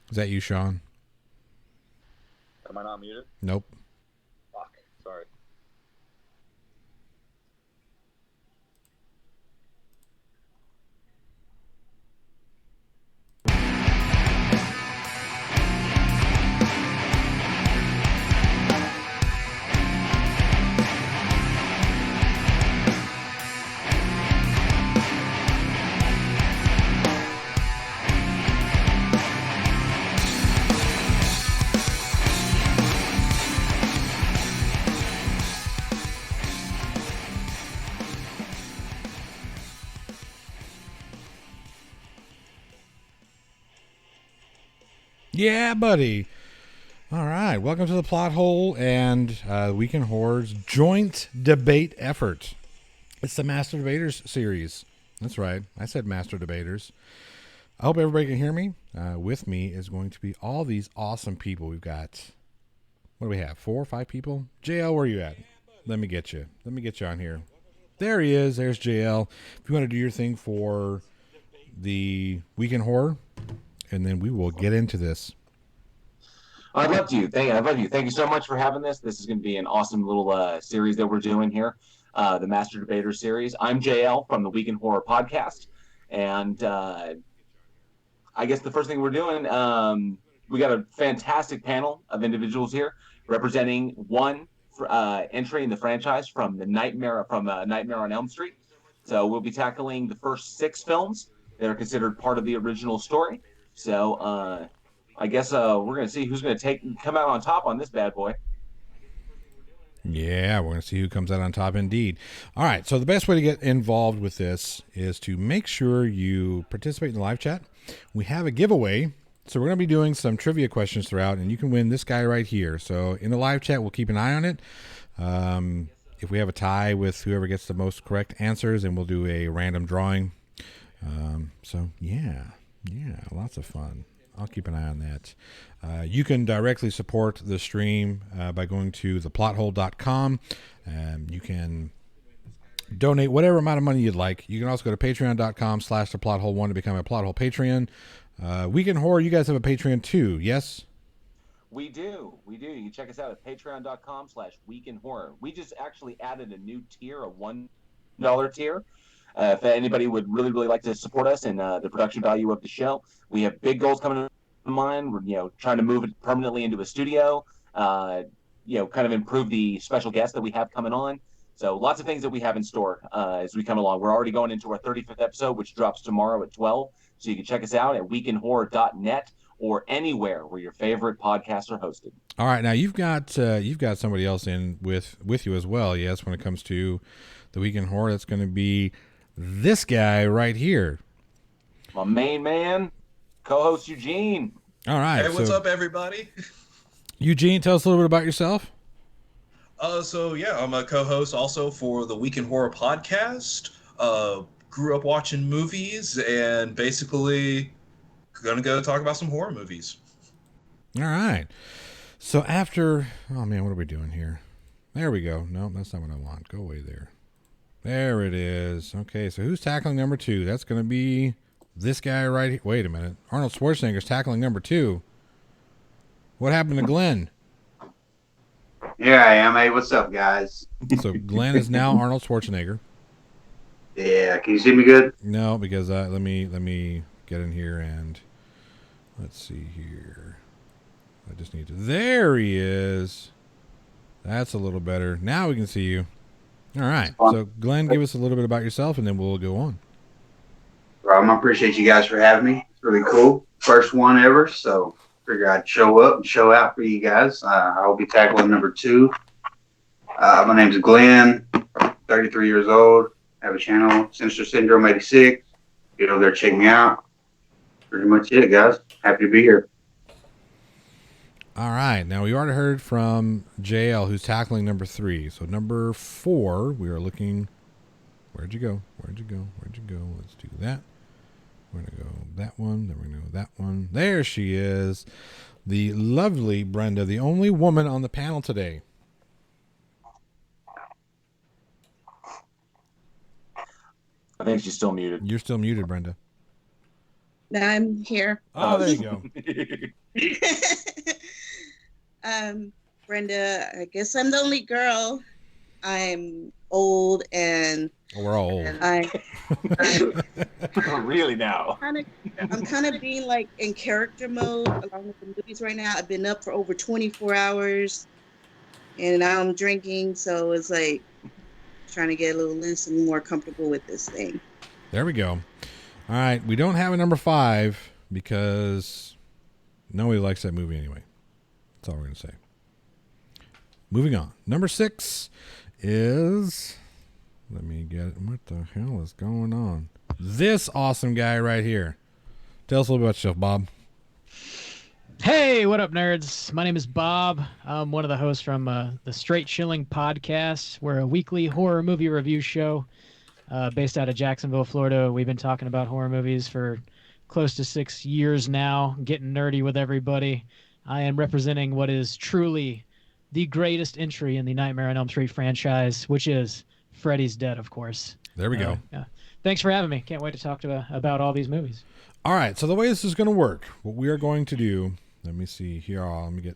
Is that you, Sean? Am I not muted? Nope. Fuck. Sorry. Yeah, buddy. All right. Welcome to the Plot Hole and Weekend Horror's joint debate effort. It's the Master Debaters series. That's right. I said Master Debaters. I hope everybody can hear me. With me is going to be all these awesome people. We've got, what do we have? 4 or 5 people? JL, where are you at? Let me get you. Let me get you on here. There he is. There's JL. If you want to do your thing for the Weekend Horror, and then we will get into this. I'd love to. I'd love you. Thank you so much for having this. This is going to be an awesome little series that we're doing here, the Master Debater series. I'm JL from the Week in Horror podcast, and I guess the first thing we're doing, we got a fantastic panel of individuals here representing one entry in the franchise from the Nightmare on Elm Street. So we'll be tackling the first 6 films that are considered part of the original story. So I guess we're going to see who's going to come out on top on this bad boy. Yeah, we're going to see who comes out on top indeed. All right, so the best way to get involved with this is to make sure you participate in the live chat. We have a giveaway, so we're going to be doing some trivia questions throughout, and you can win this guy right here. So in the live chat, we'll keep an eye on it. If we have a tie with whoever gets the most correct answers, and we'll do a random drawing. So yeah, lots of fun. I'll keep an eye on that. You can directly support the stream by going to theplothole.com. You can donate whatever amount of money you'd like. You can also go to patreon.com/theplothole1 to become a Plothole Patreon. Weekend Horror, you guys have a Patreon too, yes? We do. You can check us out at patreon.com/weekinhorror. We just actually added a new tier, a $1 tier. If anybody would really like to support us and the production value of the show, we have big goals coming in mind. We're trying to move it permanently into a studio. Kind of improve the special guests that we have coming on. So lots of things that we have in store as we come along. We're already going into our 35th episode, which drops tomorrow at 12. So you can check us out at weekinhorror.net or anywhere where your favorite podcasts are hosted. All right, now you've got somebody else in with you as well. Yes, when it comes to the Weekend Horror, that's going to be this guy right here, my main man, co-host Eugene. All right. Hey, what's up, everybody? Eugene, tell us a little bit about yourself. I'm a co-host also for the Week in Horror podcast. Grew up watching movies and basically gonna go talk about some horror movies. All right. So after, oh man, what are we doing here? There we go. No, that's not what I want. Go away there. There it is. Okay, so who's tackling number 2? That's going to be this guy right here. Wait a minute. Arnold Schwarzenegger's tackling number 2. What happened to Glenn? Here I am. Hey, what's up, guys? So Glenn is now Arnold Schwarzenegger. Yeah, can you see me good? No, because let me get in here and let's see here. I just need to. There he is. That's a little better. Now we can see you. All right. So Glenn, give us a little bit about yourself, and then we'll go on. I appreciate you guys for having me. It's really cool. First one ever, so figure I'd show up and show out for you guys. I'll be tackling number 2. My name's Glenn. 33 years old. Have a channel, Sinister Syndrome 86. Get over there, check me out. Pretty much it, guys. Happy to be here. All right. Now, we already heard from JL, who's tackling number 3. So, number 4, we are looking. Where'd you go? Let's do that. We're going to go that one. Then we're going to go that one. There she is. The lovely Brenda, the only woman on the panel today. I think she's still muted. You're still muted, Brenda. Now I'm here. Oh, there you go. Brenda, I guess I'm the only girl. I'm old and Oh, we're all old. I Really now. I'm kind of being like in character mode along with the movies right now. I've been up for over 24 hours and now I'm drinking, so it's like trying to get a little loose and more comfortable with this thing. There we go. All right, we don't have a number 5 because nobody likes that movie anyway. That's all we're going to say. Moving on. Number 6 is... Let me get it. What the hell is going on? This awesome guy right here. Tell us a little bit about yourself, Bob. Hey, what up, nerds? My name is Bob. I'm one of the hosts from the Straight Chilling podcast. We're a weekly horror movie review show based out of Jacksonville, Florida. We've been talking about horror movies for close to 6 years now, getting nerdy with everybody. I am representing what is truly the greatest entry in the Nightmare on Elm Street franchise, which is Freddy's Dead, of course. There we go. Yeah. Thanks for having me. Can't wait to talk about all these movies. All right, so the way this is going to work, what we are going to do, let me see here. I'm going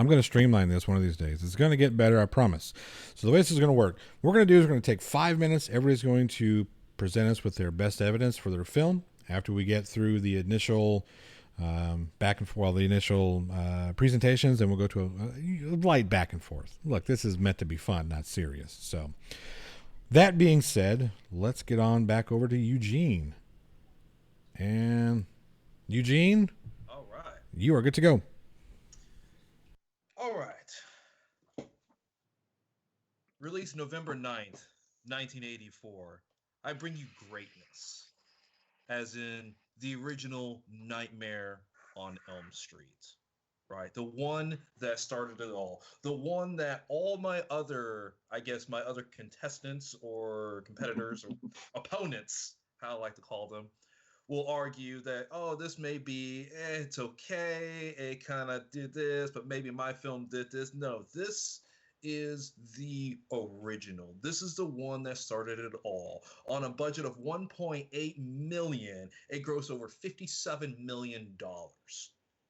to streamline this one of these days. It's going to get better, I promise. So the way this is going to work, what we're going to do is we're going to take 5 minutes. Everybody's going to present us with their best evidence for their film. After we get through the initial presentations, and we'll go to a light back and forth. Look, this is meant to be fun, not serious. So that being said, let's get on back over to Eugene. And Eugene, All right. you are good to go. All right. Released November 9th, 1984. I bring you greatness. As in the original Nightmare on Elm Street. Right? The one that started it all. The one that all my other contestants or competitors or opponents, how I like to call them, will argue that, oh, this may be, it's okay, it kind of did this, but maybe my film did this. No, this is the original. This is the one that started it all. On a budget of $1.8 million, it grossed over $57 million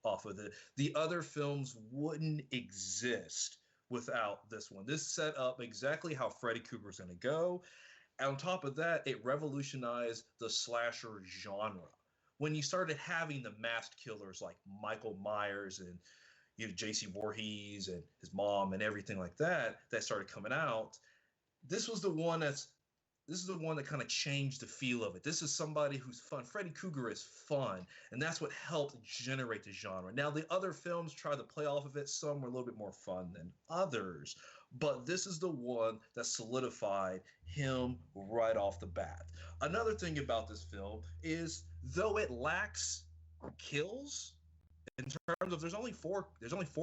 off of it. The other films wouldn't exist without this one. This set up exactly how Freddy Krueger's going to go. On top of that, it revolutionized the slasher genre. When you started having the masked killers like Michael Myers and J.C. Voorhees and his mom and everything like that started coming out, this is the one that kind of changed the feel of it. This is somebody who's fun. Freddy Krueger is fun, and that's what helped generate the genre. Now, the other films tried to play off of it. Some were a little bit more fun than others, but this is the one that solidified him right off the bat. Another thing about this film is, though it lacks kills, in terms of there's only four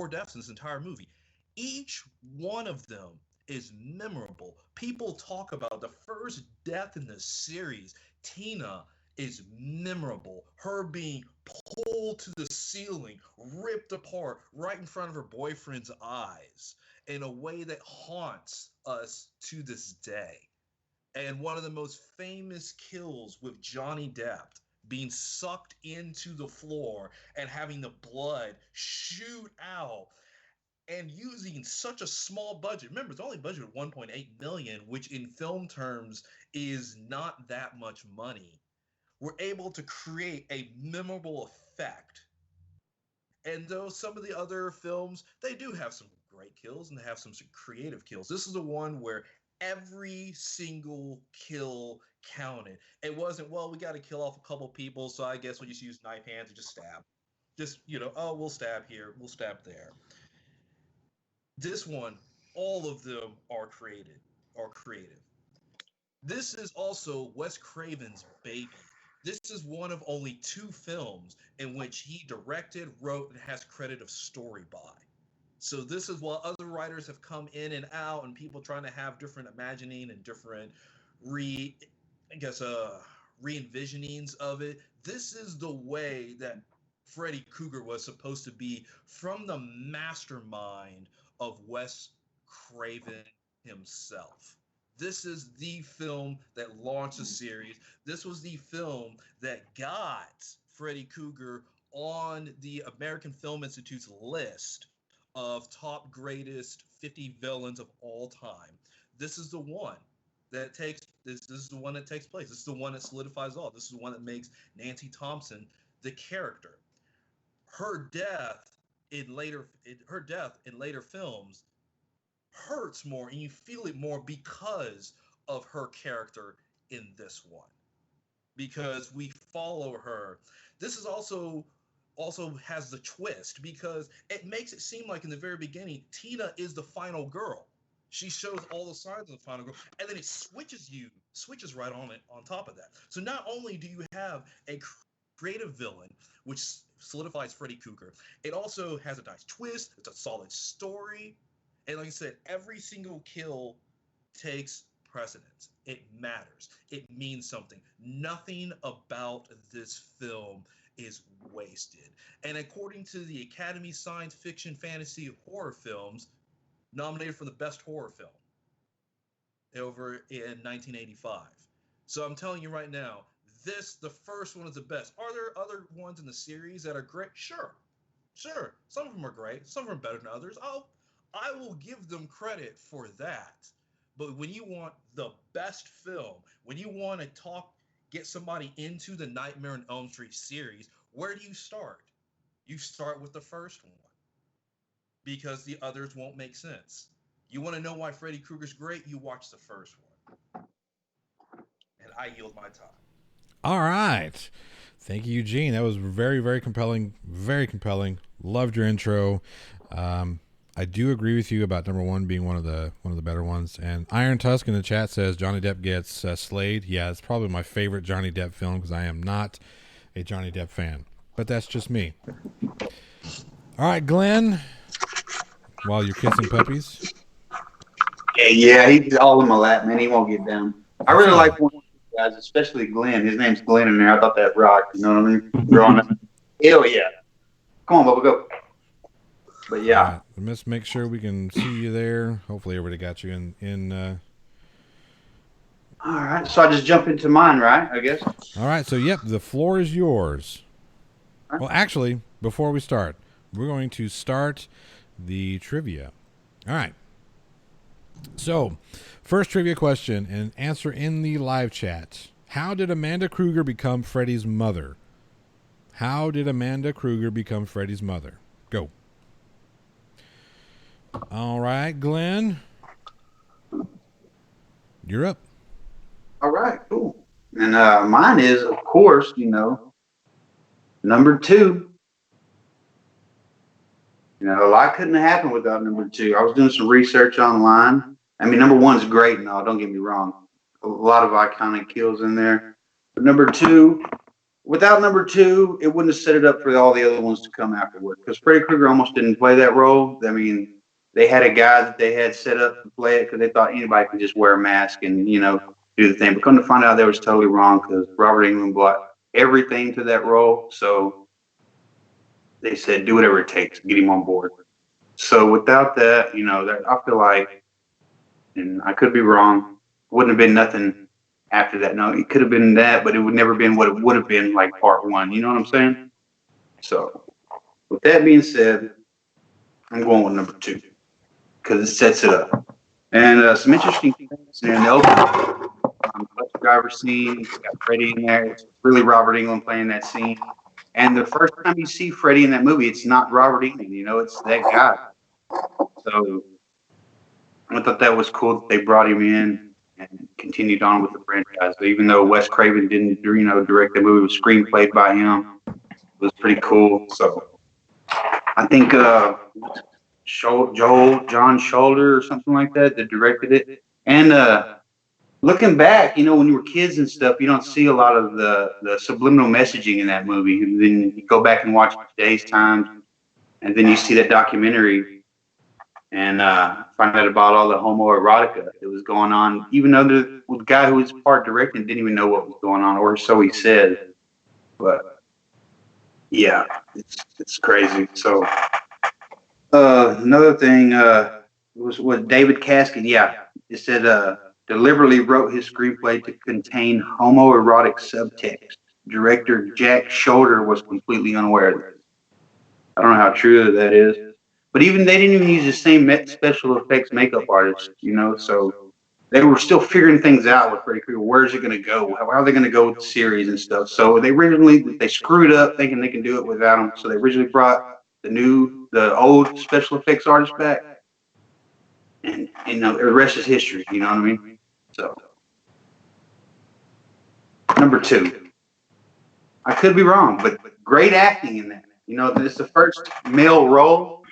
deaths in this entire movie, each one of them is memorable. People talk about the first death in the series. Tina is memorable. Her being pulled to the ceiling, ripped apart right in front of her boyfriend's eyes in a way that haunts us to this day. And one of the most famous kills with Johnny Depp being sucked into the floor and having the blood shoot out, and using such a small budget. Remember, it's only budgeted at $1.8 million, which in film terms is not that much money. We're able to create a memorable effect. And though some of the other films, they do have some great kills and they have some creative kills, this is the one where every single kill counted. It wasn't, well, we got to kill off a couple people, so I guess we'll just use knife hands and just stab. Just, oh, we'll stab here, we'll stab there. This one, all of them are creative. This is also Wes Craven's baby. This is one of only 2 films in which he directed, wrote, and has credit of story by. So this is while other writers have come in and out and people trying to have different imagining and different re-envisionings of it. This is the way that Freddy Krueger was supposed to be from the mastermind of Wes Craven himself. This is the film that launched the series. This was the film that got Freddy Krueger on the American Film Institute's list of top greatest 50 villains of all time. This is the one that takes this is the one that takes place. This is the one that solidifies all. This is the one that makes Nancy Thompson the character. Her death in later films hurts more and you feel it more because of her character in this one, because we follow her. This is also has the twist because it makes it seem like in the very beginning Tina is the final girl. She shows all the signs of the final girl, and then it switches right on top of that. So not only do you have a creative villain, which solidifies Freddy Krueger, it also has a nice twist. It's a solid story. And like I said, every single kill takes precedence. It matters. It means something. Nothing about this film is wasted. And according to the Academy Science Fiction Fantasy Horror Films, nominated for the best horror film over in 1985. So I'm telling you right now, the first one is the best. Are there other ones in the series that are great? Sure. Some of them are great. Some of them are better than others. I will give them credit for that. But when you want the best film, when you want to get somebody into the Nightmare on Elm Street series, where do you start? You start with the first one, because the others won't make sense. You want to know why Freddy Krueger's great? You watch the first one. And I yield my time. All right. Thank you, Eugene. That was very, very compelling. Very compelling. Loved your intro. I do agree with you about number one being one of the better ones. And Iron Tusk in the chat says Johnny Depp gets slayed. Yeah, it's probably my favorite Johnny Depp film because I am not a Johnny Depp fan. But that's just me. All right, Glenn. While you're kissing puppies. Yeah, he's all in my lap, man. He won't get down. I really like one of you guys, especially Glenn. His name's Glenn in there. I thought that rocked. You know what I mean? Growing up. Hell yeah. Come on, Bubba, go. But yeah. Right, let's make sure we can see you there. Hopefully everybody got you in All right, so I just jump into mine, right? I guess. All right, so yep, the floor is yours. Well, actually, before we start, we're going to start the trivia. All right. So, first trivia question and answer in the live chat. How did Amanda Krueger become Freddy's mother? How did Amanda Krueger become Freddy's mother? Go. All right, Glenn. You're up. All right, cool. And mine is, of course, number 2. A lot couldn't have happened without number 2. I was doing some research online. I mean, number 1's great and all, don't get me wrong. A lot of iconic kills in there. But number 2, without number 2, it wouldn't have set it up for all the other ones to come afterward. Because Freddy Krueger almost didn't play that role. I mean, they had a guy that they had set up to play it because they thought anybody could just wear a mask and, do the thing. But come to find out, they was totally wrong because Robert Englund brought everything to that role. So they said, do whatever it takes, get him on board. So without that, I feel like, and I could be wrong, wouldn't have been nothing after that. No, it could have been that, but it would never been what it would have been like part 1. You know what I'm saying? So with that being said, I'm going with number 2 because it sets it up. And some interesting things in the opening. Bus driver scene, got Freddy in there. It's really Robert Englund playing that scene. And the first time you see Freddy in that movie, it's not Robert Englund, it's that guy. So I thought that was cool that they brought him in and continued on with the franchise. So even though Wes Craven didn't, direct the movie, it was screenplayed by him. It was pretty cool. So I think John Shoulder or something like that directed it. And looking back, when you were kids and stuff, you don't see a lot of the subliminal messaging in that movie. And then you go back and watch Today's Times, and then you see that documentary and find out about all the homoerotica that was going on. Even though the guy who was part directing didn't even know what was going on, or so he said. But yeah, it's crazy. So another thing was what David Caskin. Yeah, it said deliberately wrote his screenplay to contain homoerotic subtext. Director Jack Shoulder was completely unaware of this. I don't know how true that is, but even they didn't even use the same special effects makeup artist, so they were still figuring things out with Freddy Krueger. Where's it going to go? How are they going to go with the series and stuff? So they screwed up thinking they can do it without him. So they originally brought the old special effects artist back, and the rest is history. You know what I mean? So number 2, I could be wrong, but great acting in that. It's the first male role,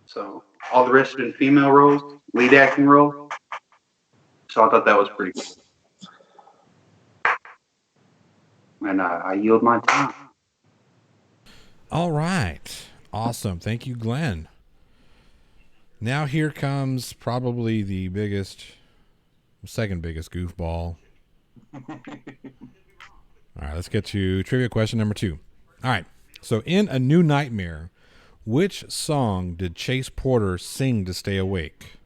so all the rest have been female roles, lead acting role. So I thought that was pretty cool. And I yield my time. All right. Awesome. Thank you, Glenn. Now here comes probably the second biggest goofball. All right, let's get to trivia question number 2. All right. So in A New Nightmare, which song did Chase Porter sing to stay awake?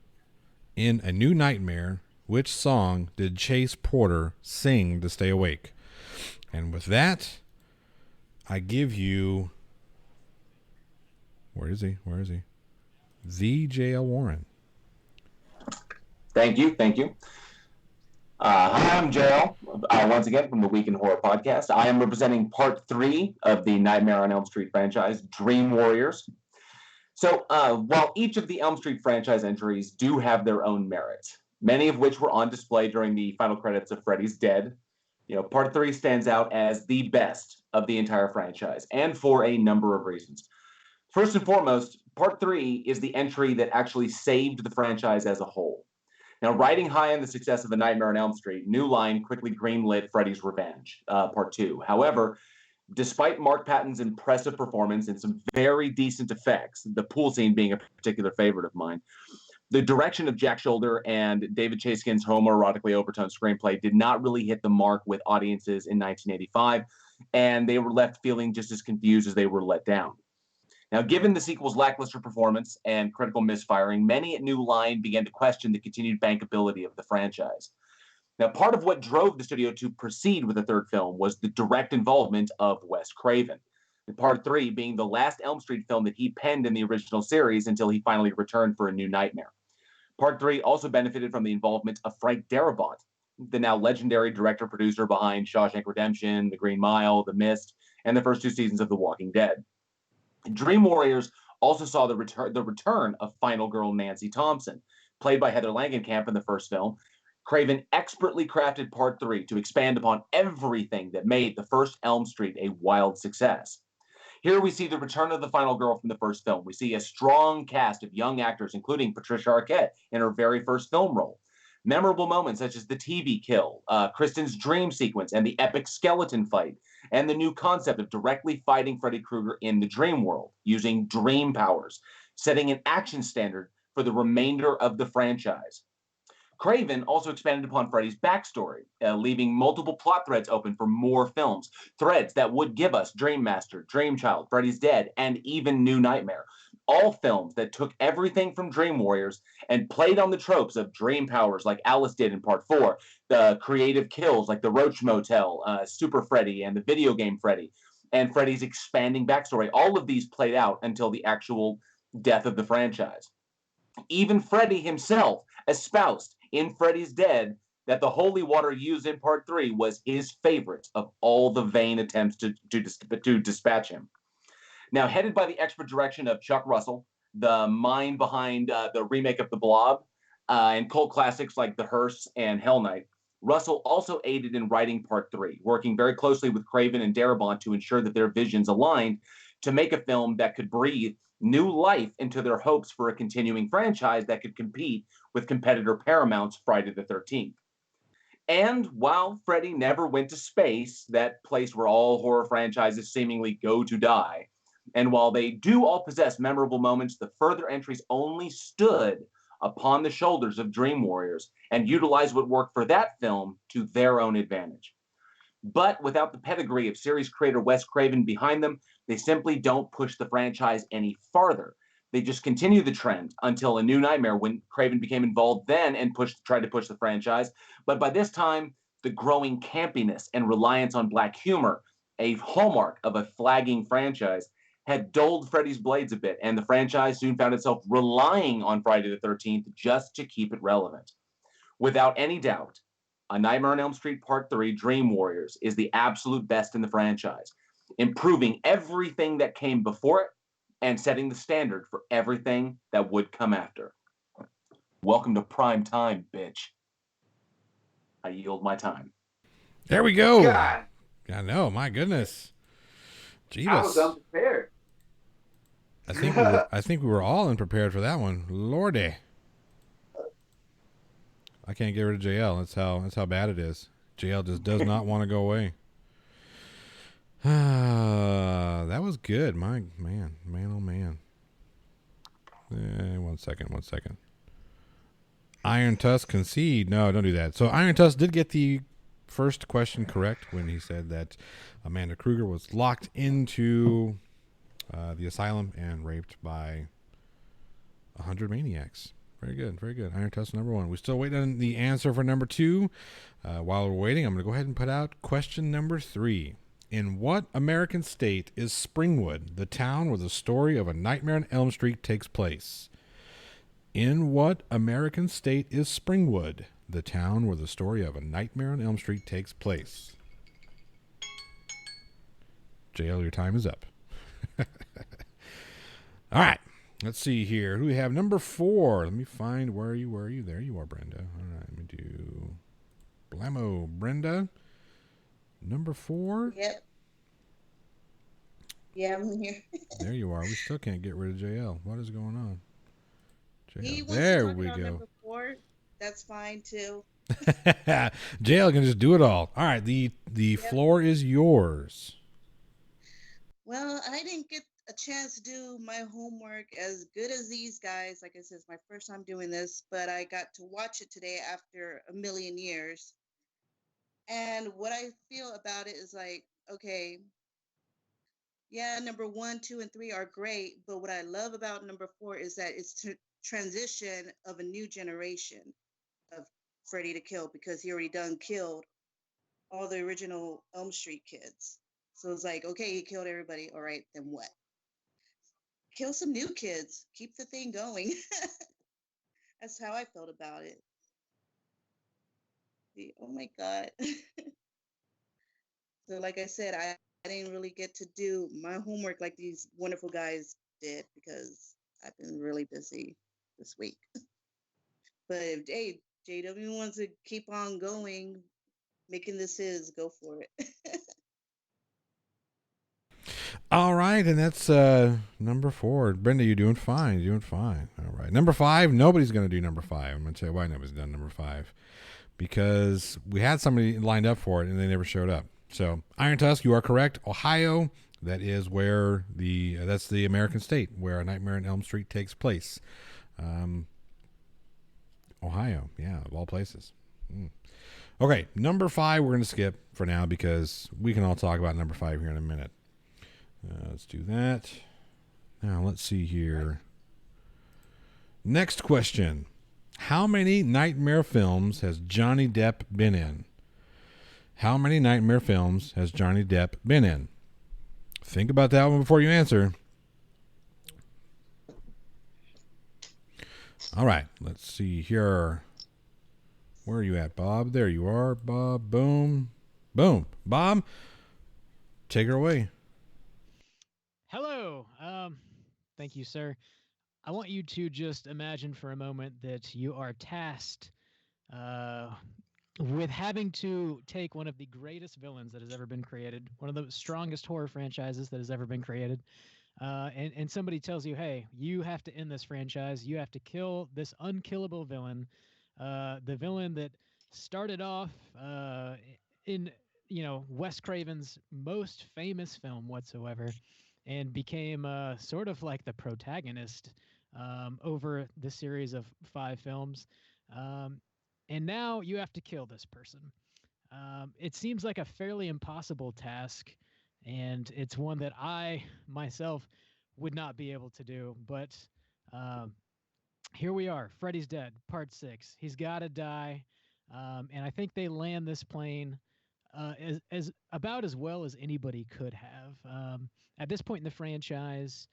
In A New Nightmare, which song did Chase Porter sing to stay awake? And with that, I give you... Where is he? The J.L. Warren. Thank you. Hi, I'm JL, once again from the Week in Horror podcast. I am representing part 3 of the Nightmare on Elm Street franchise, Dream Warriors. So while each of the Elm Street franchise entries do have their own merit, many of which were on display during the final credits of Freddy's Dead, part 3 stands out as the best of the entire franchise, and for a number of reasons. First and foremost, part 3 is the entry that actually saved the franchise as a whole. Now, riding high on the success of A Nightmare on Elm Street, New Line quickly greenlit Freddy's Revenge, part 2. However, despite Mark Patton's impressive performance and some very decent effects, the pool scene being a particular favorite of mine, the direction of Jack Shoulder and David Chaskin's homoerotically overtoned screenplay did not really hit the mark with audiences in 1985, and they were left feeling just as confused as they were let down. Now, given the sequel's lackluster performance and critical misfiring, many at New Line began to question the continued bankability of the franchise. Now, part of what drove the studio to proceed with the third film was the direct involvement of Wes Craven, and part 3 being the last Elm Street film that he penned in the original series until he finally returned for A New Nightmare. Part 3 also benefited from the involvement of Frank Darabont, the now legendary director-producer behind Shawshank Redemption, The Green Mile, The Mist, and the first 2 seasons of The Walking Dead. Dream Warriors also saw the return of final girl Nancy Thompson, played by Heather Langenkamp in the first film. Craven expertly crafted part 3 to expand upon everything that made the first Elm Street a wild success. Here we see the return of the final girl from the first film. We see a strong cast of young actors, including Patricia Arquette in her very first film role. Memorable moments such as the TV kill, Kristen's dream sequence, and the epic skeleton fight, and the new concept of directly fighting Freddy Krueger in the dream world using dream powers, setting an action standard for the remainder of the franchise. Craven also expanded upon Freddy's backstory, leaving multiple plot threads open for more films, threads that would give us Dream Master, Dream Child, Freddy's Dead, and even New Nightmare. All films that took everything from Dream Warriors and played on the tropes of dream powers like Alice did in part 4, the creative kills like the Roach Motel, Super Freddy, and the video game Freddy, and Freddy's expanding backstory. All of these played out until the actual death of the franchise. Even Freddy himself espoused in Freddy's Dead that the holy water used in part 3 was his favorite of all the vain attempts to dispatch him. Now, headed by the expert direction of Chuck Russell, the mind behind the remake of The Blob, and cult classics like The Hearse and Hell Night, Russell also aided in writing part 3, working very closely with Craven and Darabont to ensure that their visions aligned to make a film that could breathe new life into their hopes for a continuing franchise that could compete with competitor Paramount's Friday the 13th. And while Freddy never went to space, that place where all horror franchises seemingly go to die, and while they do all possess memorable moments, the further entries only stood upon the shoulders of Dream Warriors and utilized what worked for that film to their own advantage. But without the pedigree of series creator Wes Craven behind them, they simply don't push the franchise any farther, They just continue the trend until A New Nightmare, when Craven became involved then and tried to push the franchise. But by this time, the growing campiness and reliance on black humor, a hallmark of a flagging franchise, had dulled Freddy's blades a bit, and the franchise soon found itself relying on Friday the 13th just to keep it relevant. Without any doubt, A Nightmare on Elm Street Part 3 Dream Warriors is the absolute best in the franchise, improving everything that came before it and setting the standard for everything that would come after. Welcome to prime time, bitch. I yield my time. There we go. God, I know. My goodness. I was Jeebus. unprepared. I think we were all unprepared for that one. Lordy. I can't get rid of JL. That's how bad it is. JL just does not want to go away. That was good. My man, oh man. One second. Iron Tusk concede. No, don't do that. So Iron Tusk did get the first question correct when he said that Amanda Kruger was locked into the asylum and raped by 100 maniacs. Very good. Iron Tusk number 1. We're still waiting on the answer for number 2. While we're waiting, I'm going to go ahead and put out question number 3. In what American state is Springwood, the town where the story of A Nightmare on Elm Street takes place? In what American state is Springwood, the town where the story of A Nightmare on Elm Street takes place? JL, your time is up. All right. Let's see here. Who do we have? Number 4. Let me find where are you? There you are, Brenda. All right, let me do Blammo. Brenda. Number 4. Yep. Yeah, I'm here. There you are. We still can't get rid of JL. What is going on? He JL. wants There to talk we about go. number 4. That's fine too. JL can just do it all. All right. The floor is yours. Well, I didn't get a chance to do my homework as good as these guys. Like I said, it's my first time doing this, but I got to watch it today after a million years. And what I feel about it is like, okay, yeah, number 1, 2, and 3 are great, but what I love about number 4 is that it's transition of a new generation of Freddy to kill, because he already done killed all the original Elm Street kids. So it's like, okay, he killed everybody. All right, then what? Kill some new kids. Keep the thing going. That's how I felt about it. Oh my God. So like I said, I didn't really get to do my homework like these wonderful guys did, because I've been really busy this week. But if JW wants to keep on going, making this his, go for it. All right, and that's number 4. Brenda, you're doing fine. All right. Number 5, nobody's going to do number 5. I'm going to tell you why nobody's done number 5. Because we had somebody lined up for it, and they never showed up. So, Iron Tusk, you are correct. Ohio, that is where that's the American state where A Nightmare on Elm Street takes place. Ohio, yeah, of all places. Okay, number 5 we're going to skip for now because we can all talk about number 5 here in a minute. Let's do that. Now, let's see here. Next question. How many Nightmare films has Johnny Depp been in? How many Nightmare films has Johnny Depp been in? Think about that one before you answer. All right, let's see here. Where are you at, Bob? There you are, Bob. Boom. Boom. Bob, take her away. Hello. Thank you, sir. I want you to just imagine for a moment that you are tasked with having to take one of the greatest villains that has ever been created, one of the strongest horror franchises that has ever been created, and somebody tells you, hey, you have to end this franchise. You have to kill this unkillable villain, the villain that started off in Wes Craven's most famous film whatsoever, and became sort of like the protagonist over the series of 5 films. And now you have to kill this person. It seems like a fairly impossible task, and it's one that I myself would not be able to do. But Here we are. Freddy's Dead, Part 6. He's got to die. And I think they land this plane as about as well as anybody could have. At this point in the franchise,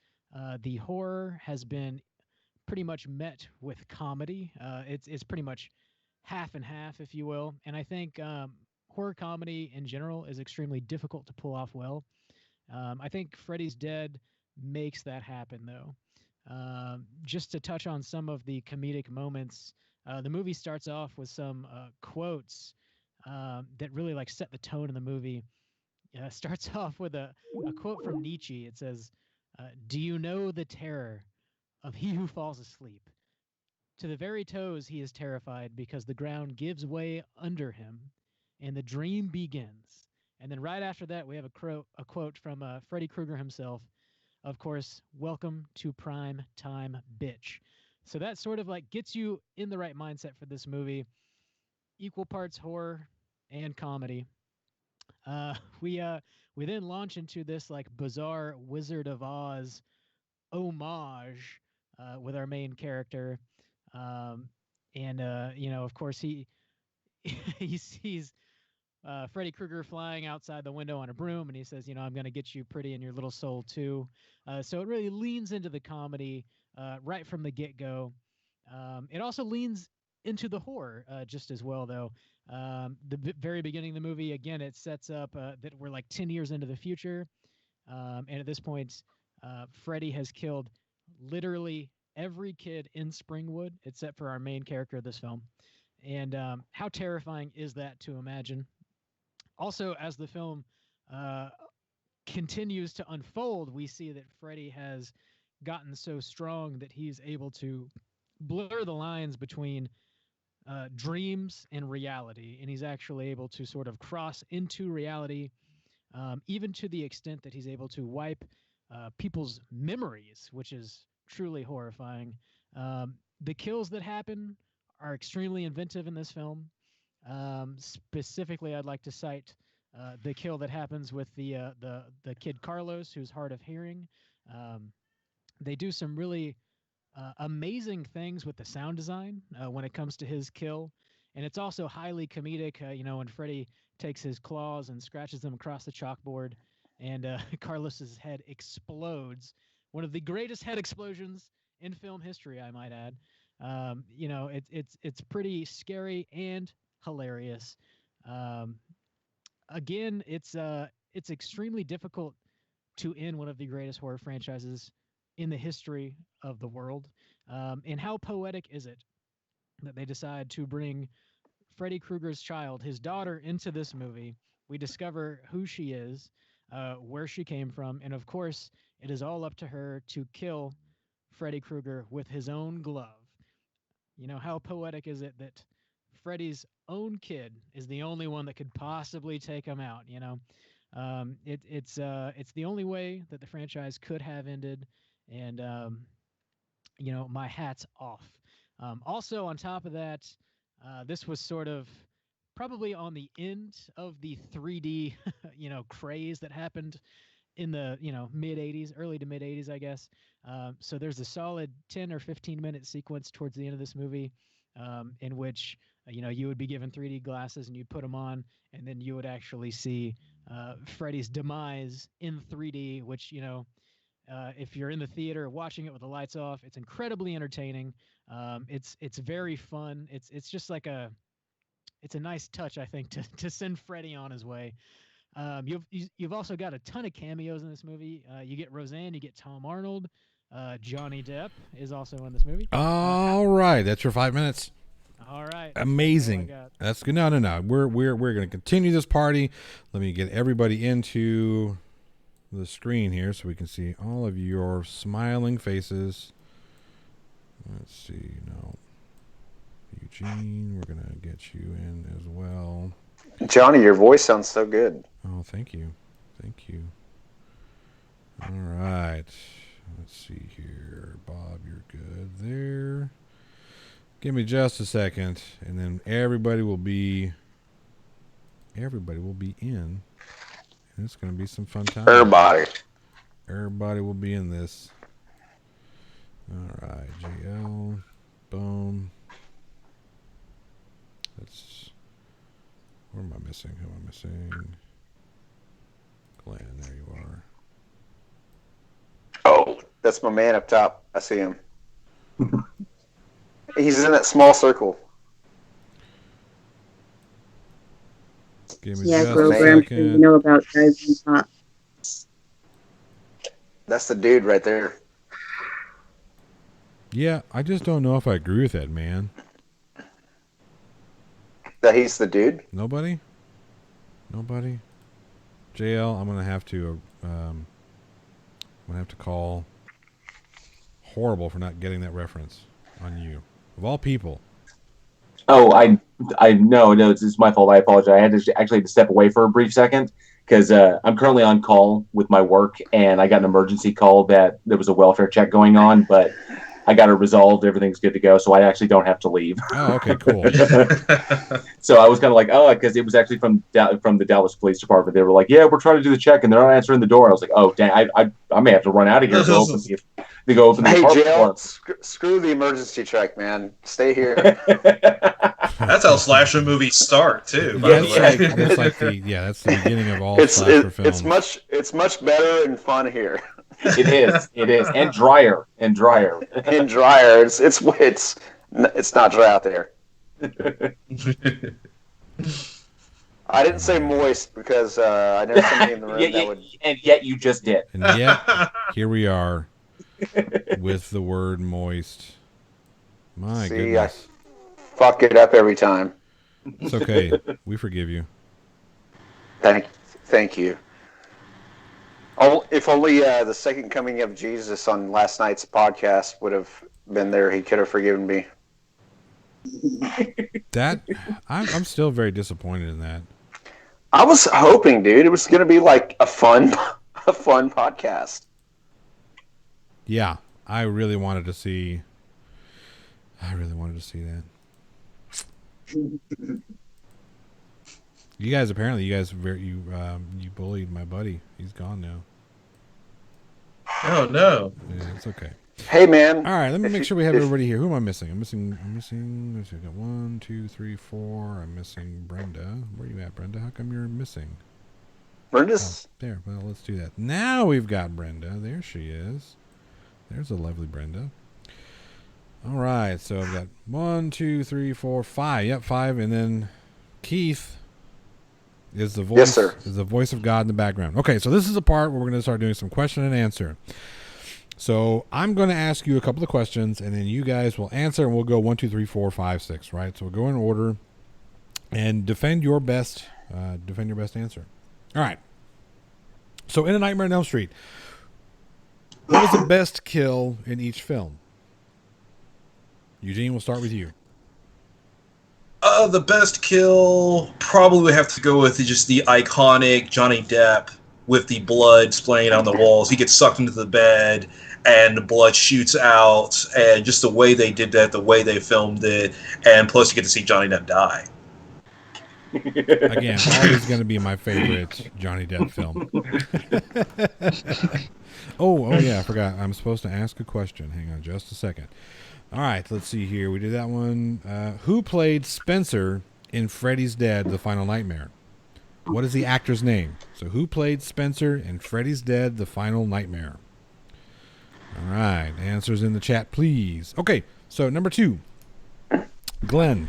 the horror has been pretty much met with comedy. It's pretty much half and half, if you will. And I think horror comedy in general is extremely difficult to pull off well. I think Freddy's Dead makes that happen, though. Just to touch on some of the comedic moments, the movie starts off with some quotes that really like set the tone of the movie. Starts off with a quote from Nietzsche. It says, "Do you know the terror of he who falls asleep? To the very toes he is terrified because the ground gives way under him, and the dream begins." And then right after that, we have a quote from Freddy Krueger himself. Of course, "Welcome to prime time, bitch." So that sort of like gets you in the right mindset for this movie. Equal parts horror and comedy. We then launch into this like bizarre Wizard of Oz homage with our main character, and of course he he sees Freddy Krueger flying outside the window on a broom, and he says, "I'm going to get you pretty in your little soul too." So it really leans into the comedy right from the get-go. It also leans into the horror just as well, though. Very beginning of the movie, again, it sets up that we're like 10 years into the future, and at this point, Freddy has killed literally every kid in Springwood except for our main character of this film. And how terrifying is that to imagine? Also, as the film continues to unfold, we see that Freddy has gotten so strong that he's able to blur the lines between dreams and reality, and he's actually able to sort of cross into reality, even to the extent that he's able to wipe people's memories, which is truly horrifying. The kills that happen are extremely inventive in this film. Specifically, I'd like to cite the kill that happens with the kid Carlos, who's hard of hearing. They do some really amazing things with the sound design when it comes to his kill, and it's also highly comedic. When Freddy takes his claws and scratches them across the chalkboard, and Carlos's head explodes. One of the greatest head explosions in film history, I might add. It's pretty scary and hilarious. Again, it's extremely difficult to end one of the greatest horror franchises in the history of the world. And how poetic is it that they decide to bring Freddy Krueger's child, his daughter, into this movie? We discover who she is, where she came from, and of course, it is all up to her to kill Freddy Krueger with his own glove. How poetic is it that Freddy's own kid is the only one that could possibly take him out? It's the only way that the franchise could have ended, and my hat's off. Also, on top of that, this was sort of probably on the end of the 3D craze that happened in the mid 80s, early to mid 80s, I guess. So there's a solid 10 or 15 minute sequence towards the end of this movie in which you would be given 3D glasses and you'd put them on, and then you would actually see Freddy's demise in 3D, which if you're in the theater watching it with the lights off, it's incredibly entertaining. It's very fun. It's just like it's a nice touch, I think, to send Freddy on his way. You've also got a ton of cameos in this movie. You get Roseanne, you get Tom Arnold, Johnny Depp is also in this movie. All right, that's your 5 minutes. All right, amazing. That's good. No. We're going to continue this party. Let me get everybody into the screen here so we can see all of your smiling faces. Let's see. No, Eugene, we're going to get you in as well. Johnny, your voice sounds so good. Oh, thank you. All right. Let's see here. Bob, you're good there. Give me just a second, and then everybody will be in, and it's going to be some fun time. Everybody will be in this. All right, JL. Boom. That's. Where am I missing? Who am I missing? Glenn, there you are. Oh, that's my man up top. I see him. He's in that small circle. Give me Yeah, just a Grover, I'm sure you second. know about guys on top. That's the dude right there. Yeah, I just don't know if I agree with that, man. That he's the dude. Nobody? Nobody? JL, I'm gonna have to call horrible for not getting that reference on you. Of all people. Oh, I no, it's my fault. I apologize. I had to actually step away for a brief second because I'm currently on call with my work, and I got an emergency call that there was a welfare check going on, but I got it resolved. Everything's good to go, so I actually don't have to leave. Oh, okay, cool. So I was kind of like, oh, because it was actually from the Dallas Police Department. They were like, yeah, we're trying to do the check, and they're not answering the door. I was like, oh, dang, I may have to run out of here to go open the Hey, apartment JL, door. screw the emergency check, man. Stay here. That's how slasher movies start too. By Yeah, the way. that's the beginning of all It's slasher films. it's much better and fun here. It is, and drier. And drier. It's not dry out there. I didn't say moist because I know somebody in the room that would. And yet you just did. And yet, here we are with the word moist. My See, goodness. I fuck it up every time. It's okay. We forgive you. Thank you. Oh, if only the second coming of Jesus on last night's podcast would have been there, he could have forgiven me. That I'm still very disappointed in that. I was hoping, dude, it was going to be like a fun podcast. Yeah, I really wanted to see that. You guys you bullied my buddy. He's gone now. Oh no. Yeah, it's okay. Hey, man. All right, let me make sure we have everybody here. Who am I missing? I'm missing. Let's see, I got 1, 2, 3, 4. I'm missing Brenda. Where are you at, Brenda? How come you're missing? Brenda's. Oh, there. Well, let's do that. Now we've got Brenda. There she is. There's a lovely Brenda. All right, so I've got 1, 2, 3, 4, 5. Yep, 5, and then Keith is the voice. Yes, sir. Is the voice of God in the background. Okay, so this is the part where we're going to start doing some question and answer. So I'm going to ask you a couple of questions, and then you guys will answer, and we'll go 1, 2, 3, 4, 5, 6. Right? So we'll go in order, and defend your best answer. All right. So in A Nightmare on Elm Street, what was the best kill in each film? Eugene, we'll start with you. The best kill probably would have to go with just the iconic Johnny Depp with the blood splaying on the walls. He gets sucked into the bed and the blood shoots out, and just the way they did that, the way they filmed it, and plus you get to see Johnny Depp die. Again, always going to be my favorite Johnny Depp film. Oh yeah, I forgot. I'm supposed to ask a question. Hang on just a second. All right, let's see here. We did that one. Who played Spencer in Freddy's Dead: The Final Nightmare? What is the actor's name? So who played Spencer in Freddy's Dead: The Final Nightmare? All right, answers in the chat, please. Okay, so number 2. Glenn,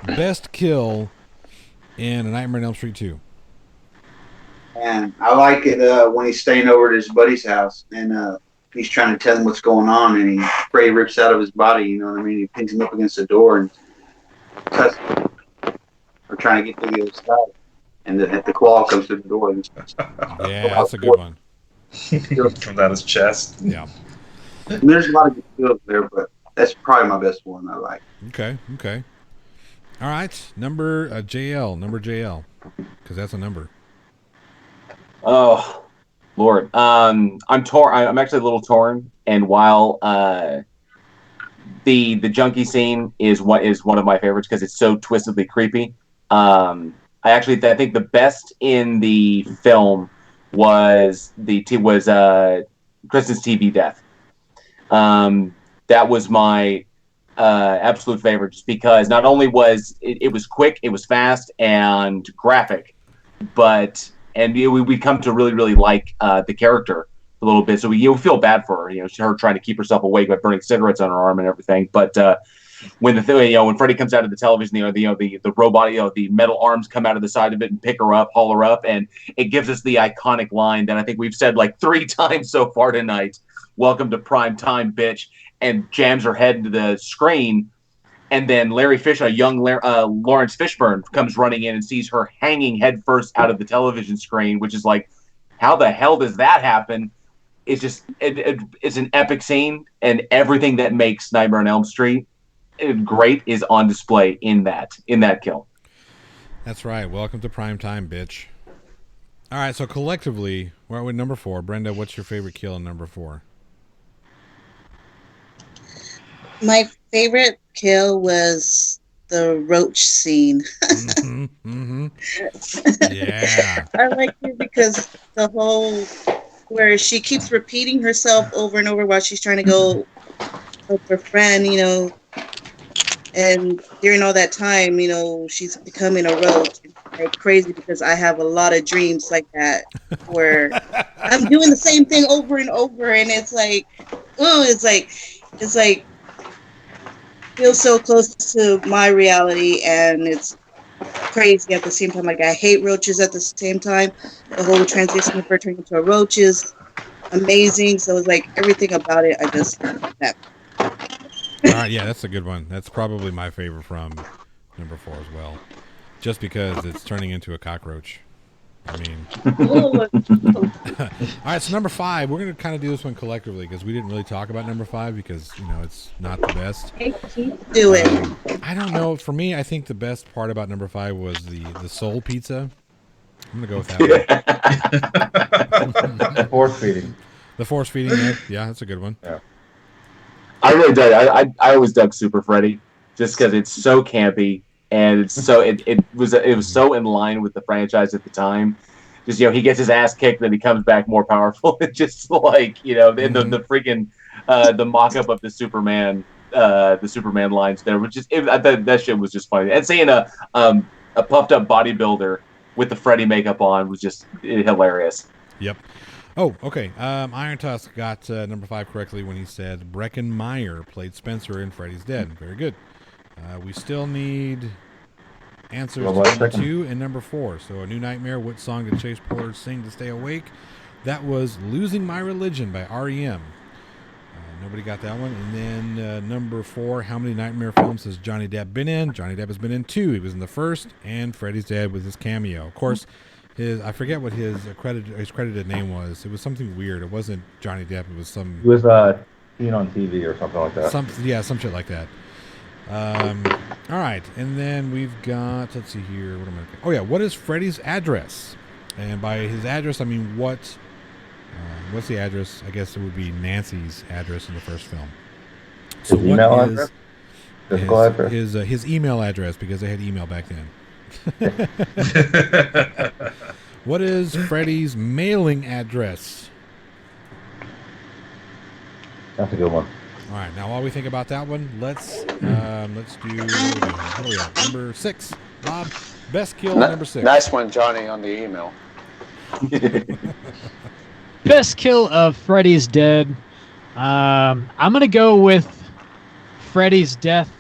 best kill in A Nightmare on Elm Street 2. And I like it when he's staying over at his buddy's house and he's trying to tell him what's going on, and Freddy rips out of his body. You know what I mean? He pins him up against the door and cuts him. Or trying to get to the other side, and the claw comes to the door. Yeah, that's a good one. Comes out his chest. Yeah. And there's a lot of good skills there, but that's probably my best one I like. Okay. All right, number JL, because that's a number. Oh, Lord. I'm torn. I'm actually a little torn. And while the junkie scene is one of my favorites because it's so twistedly creepy, I think the best in the film was Kristen's TV death. that was my absolute favorite, just because not only was it was quick, it was fast and graphic, but we come to really really like the character a little bit. So we feel bad for her, her trying to keep herself awake by burning cigarettes on her arm and everything. But when when Freddy comes out of the television, the robot, the metal arms come out of the side of it and pick her up, haul her up, and it gives us the iconic line that I think we've said like 3 times so far tonight. Welcome to prime time, bitch. And jams her head into the screen, and then Larry Fish, a young Lawrence Fishburne, comes running in and sees her hanging headfirst out of the television screen, which is like, how the hell does that happen? It's just it's an epic scene, and everything that makes Nightmare on Elm Street great is on display in that kill. That's right. Welcome to prime time, bitch. All right, so collectively, we're at number 4. Brenda, what's your favorite kill in number 4? My favorite kill was the roach scene. Yeah. I like it because the whole where she keeps repeating herself over and over while she's trying to go help her friend, and during all that time, she's becoming a roach. It's like crazy because I have a lot of dreams like that where I'm doing the same thing over and over, and it's like, it's like feels so close to my reality, and it's crazy at the same time. Like, I hate roaches at the same time. The whole transition of her turning into a roach is amazing. So it's like everything about it, I just that. All right, yeah, that's a good one. That's probably my favorite from number 4 as well, just because it's turning into a cockroach. I mean, all right. So number 5, we're going to kind of do this one collectively because we didn't really talk about number 5 because it's not the best. Do it. I don't know. For me, I think the best part about number 5 was the soul pizza. I'm going to go with that one. Force feeding. The force feeding. Yeah, that's a good one. Yeah. I really dug. I always dug Super Freddy just because it's so campy. And it's so it was so in line with the franchise at the time. Just he gets his ass kicked, then he comes back more powerful. It's just like the freaking the mock-up of the Superman lines there, which is that shit was just funny. And seeing a puffed up bodybuilder with the Freddy makeup on was just hilarious. Yep. Oh, okay. Iron Tusk got number 5 correctly when he said Breckin Meyer played Spencer in Freddy's Dead. Very good. We still need answers to number 2 and number 4. So, A New Nightmare, what song did Chase Porter sing to stay awake? That was Losing My Religion by R.E.M. Nobody got that one. And then number 4, how many Nightmare films has Johnny Depp been in? Johnny Depp has been in 2. He was in the first, and Freddy's Dead with his cameo. Of course, I forget what his credited name was. It was something weird. It wasn't Johnny Depp. It was some... It was seen on TV or something like that. Some shit like that. All right, and then we've got, let's see here, what is Freddy's address? And by his address, I mean what's the address? I guess it would be Nancy's address in the first film. So his email address? Physical address? His email address, because they had email back then. What is Freddy's mailing address? That's a good one. All right, now while we think about that one, let's do what are we at? Number 6. Bob, best kill number 6. Nice one, Johnny, on the email. Best kill of Freddy's Dead. I'm gonna go with Freddy's death.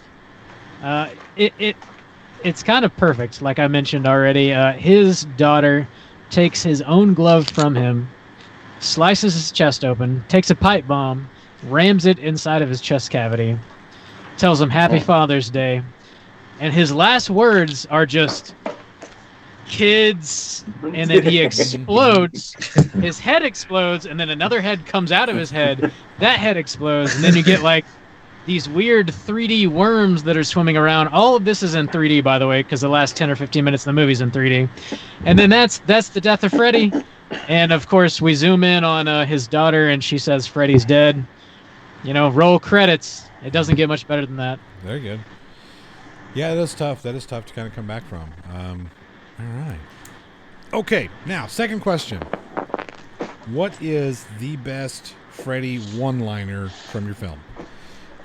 It's kind of perfect, like I mentioned already. His daughter takes his own glove from him, slices his chest open, takes a pipe bomb, rams it inside of his chest cavity, tells him Happy Father's Day, and his last words are just, kids, and then he explodes. His head explodes, and then another head comes out of his head. That head explodes, and then you get like these weird 3D worms that are swimming around. All of this is in 3D, by the way, because the last 10 or 15 minutes of the movie's in 3D. And then that's the death of Freddy. And of course, we zoom in on his daughter, and she says Freddy's dead. Roll credits. It doesn't get much better than that. Very good. Yeah, that is tough. That is tough to kind of come back from. All right. Okay, now, second question. What is the best Freddy one-liner from your film?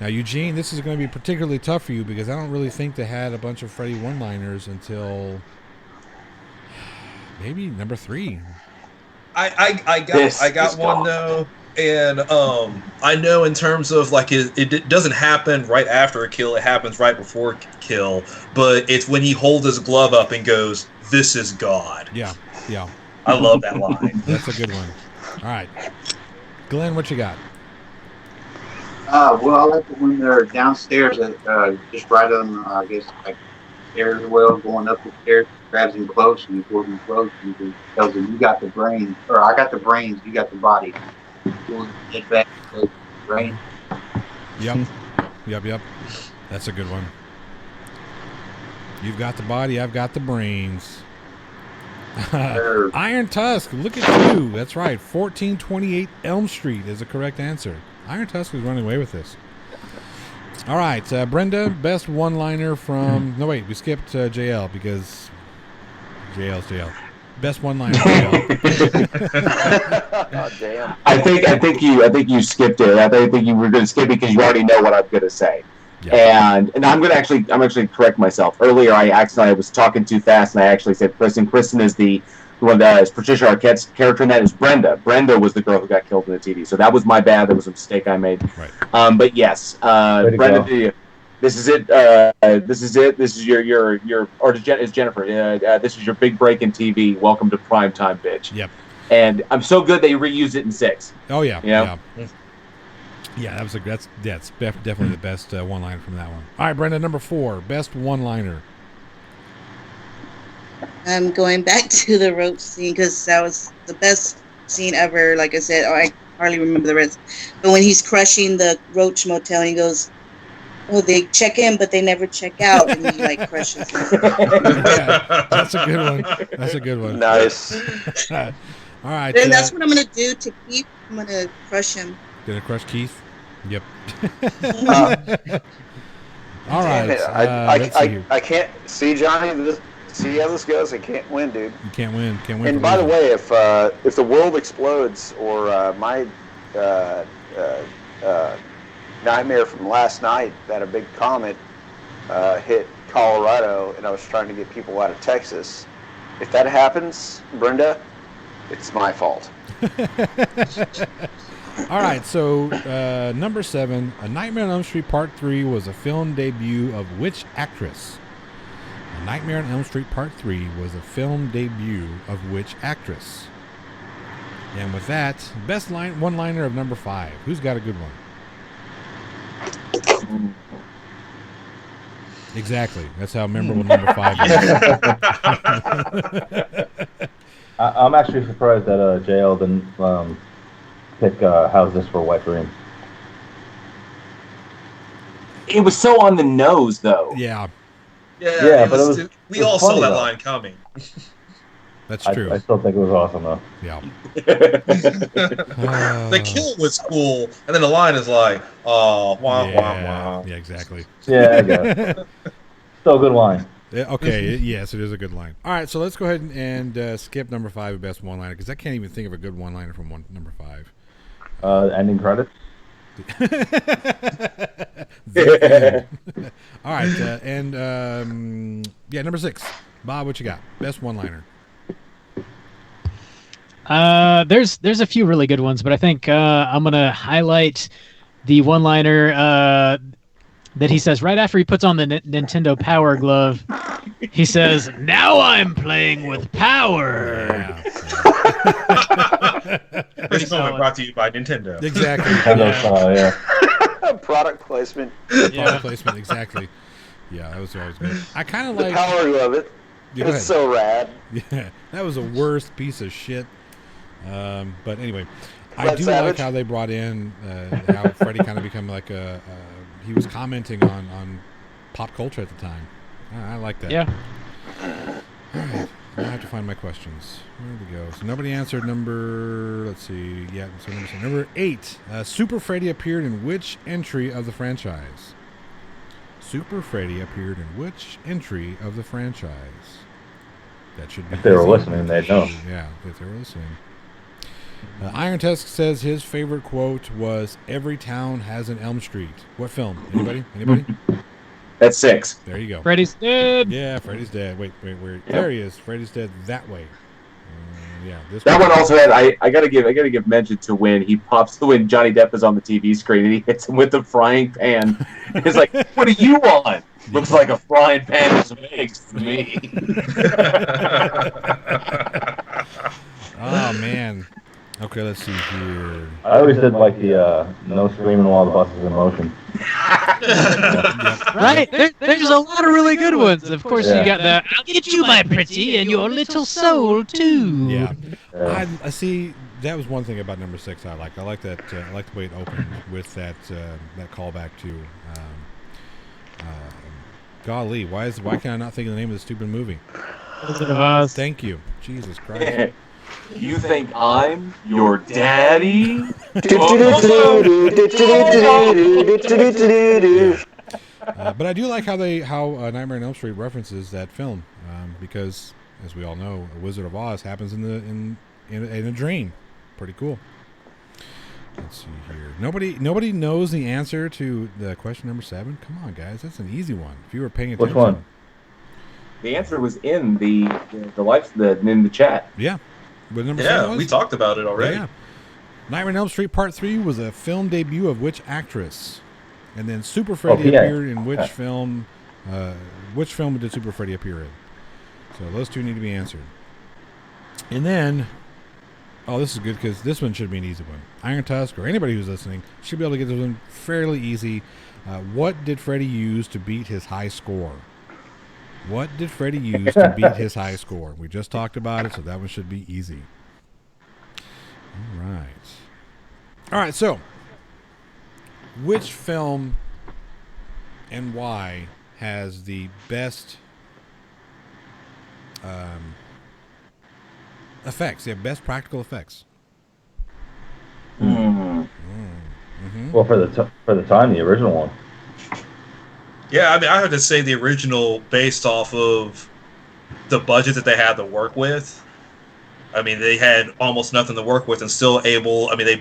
Now, Eugene, this is going to be particularly tough for you because I don't really think they had a bunch of Freddy one-liners until maybe number 3. I got one though, and I know in terms of like it doesn't happen right after a kill; it happens right before a kill. But it's when he holds his glove up and goes, "This is God." Yeah. I love that line. That's a good one. All right, Glenn, what you got? Well, I like the one they're downstairs, just right on, I guess, like stairs. Well, going up the stairs, grabs him close and pulls him close and he tells him, "You got the brains, or I got the brains, you got the body." Pulls his head back, and says, "Brain." Yep. That's a good one. You've got the body, I've got the brains. Iron Tusk, look at you. That's right. 1428 Elm Street is the correct answer. Iron Tusk is running away with this. All right, Brenda, best one-liner from... No, wait, we skipped JL because JL's JL. Best one-liner. God damn. I think you skipped it. I think you were going to skip it because you already know what I'm going to say. Yeah. And I'm actually correct myself. Earlier, I was talking too fast, and I actually said Kristen. Kristen is the one that is Patricia Arquette's character, and that is Brenda. Brenda was the girl who got killed in the TV. So that was my bad. That was a mistake I made. Right. But yes, Brenda, this is it. This is your or is Jennifer. This is your big break in TV. Welcome to primetime, bitch. Yep. And I'm so good they reused it in 6. Oh yeah. You know? Yeah, that's definitely the best one-liner from that one. All right, Brenda, number 4, best one-liner. I'm going back to the roach scene because that was the best scene ever. Like I said, I hardly remember the rest. But when he's crushing the roach motel, and he goes, "Oh, they check in, but they never check out," and he like crushes him. Yeah, that's a good one. Nice. All right. Then that's what I'm gonna do to Keith. I'm gonna crush him. Gonna crush Keith? Yep. All Damn right. it. I can't see Johnny. See how this goes. I can't win, dude. You can't win. And by the way, if the world explodes or my nightmare from last night that a big comet hit Colorado and I was trying to get people out of Texas, if that happens, Brenda, it's my fault. All right, so number 7, A Nightmare on Elm Street Part 3 was a film debut of which actress? A Nightmare on Elm Street Part 3 was a film debut of which actress? And with that, best one-liner of number 5. Who's got a good one? Exactly. That's how memorable number 5 is. I'm actually surprised that JL didn't pick How's This for a Wet Dream. It was so on the nose, though. Yeah. Yeah, but we all saw that line coming. That's true. I still think it was awesome, though. Yeah. The kill was cool, and then the line is like, "Oh, wah, wah, wah." Yeah, exactly. Yeah, I guess. Still a good line. Yeah, okay, yes, it is a good line. All right, so let's go ahead and skip number 5, best one-liner, because I can't even think of a good one-liner from number 5. Ending credits. All right, number 6. Bob, what you got? Best one-liner. There's a few really good ones, but I think I'm gonna highlight the one-liner that he says right after he puts on the Nintendo Power Glove. He says, "Now I'm playing with power." Yeah. This moment brought to you by Nintendo. Exactly. Product placement. Product placement, exactly. Yeah, that was always good. I kind of like Power Glove it. Yeah, it's so rad. Yeah, that was the worst piece of shit. But anyway, I Red do Savage. like how they brought in how Freddy kind of become like he was commenting on pop culture at the time. I like that. Yeah. All right. Now I have to find my questions. Where did we go? So nobody answered number. Let's see. Yeah. So number 8. Super Freddy appeared in which entry of the franchise? Super Freddy appeared in which entry of the franchise? That should be. If they were easy. listening, they'd know. Yeah, if they were listening. Iron Tusk says his favorite quote was, "Every town has an Elm Street." What film? Anybody? Anybody? That's 6. There you go. Freddy's dead. Yeah, Freddy's dead. Wait. There he is. Freddy's dead that way. Yeah, this That one also had. I gotta give mention to when Johnny Depp is on the TV screen and he hits him with the frying pan. He's like, "What do you want?" Looks like a frying pan with some eggs to me. Oh man. Okay, let's see here. I always did like the no screaming while the bus is in motion. Right? There's a lot of really good ones. Of course, you got the "I'll get you, my pretty, and your little soul too." Yeah. I see. That was one thing about number 6 I like. I like that. I like the way it opened with that callback to. Golly, why can I not think of the name of the stupid movie? Wizard of Oz. Thank you, Jesus Christ. You think I'm your daddy? But I do like how Nightmare on Elm Street references that film because, as we all know, A Wizard of Oz happens in a dream. Pretty cool. Let's see here. Nobody knows the answer to the question number 7. Come on, guys, that's an easy one. If you were paying attention. Which one? The answer was in in the chat. Yeah. What number 7 was? We talked about it already. Yeah. Nightmare on Elm Street Part 3 was a film debut of which actress? And then Super Freddy appeared in which film? Which film did Super Freddy appear in? So those two need to be answered. And then, this is good because this one should be an easy one. Iron Tusk or anybody who's listening should be able to get this one fairly easy. What did Freddy use to beat his high score? What did Freddy use to beat his high score? We just talked about it, so that one should be easy. All right, so which film and why has the best effects? Yeah, best practical effects. Well, for the time, the original one. Yeah, I mean, I have to say the original, based off of the budget that they had to work with. I mean, they had almost nothing to work with, and still able. I mean, they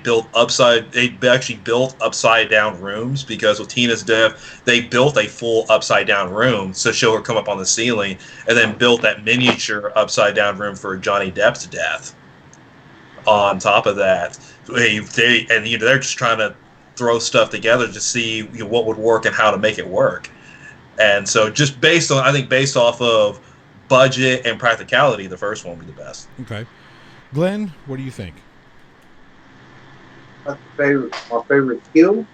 actually built upside down rooms because with Tina's death, they built a full upside down room so she'll come up on the ceiling, and then built that miniature upside down room for Johnny Depp's death. On top of that, they're just trying to throw stuff together to see what would work and how to make it work. And so, just based off of budget and practicality, the first one would be the best. Okay. Glenn, what do you think? My favorite skill?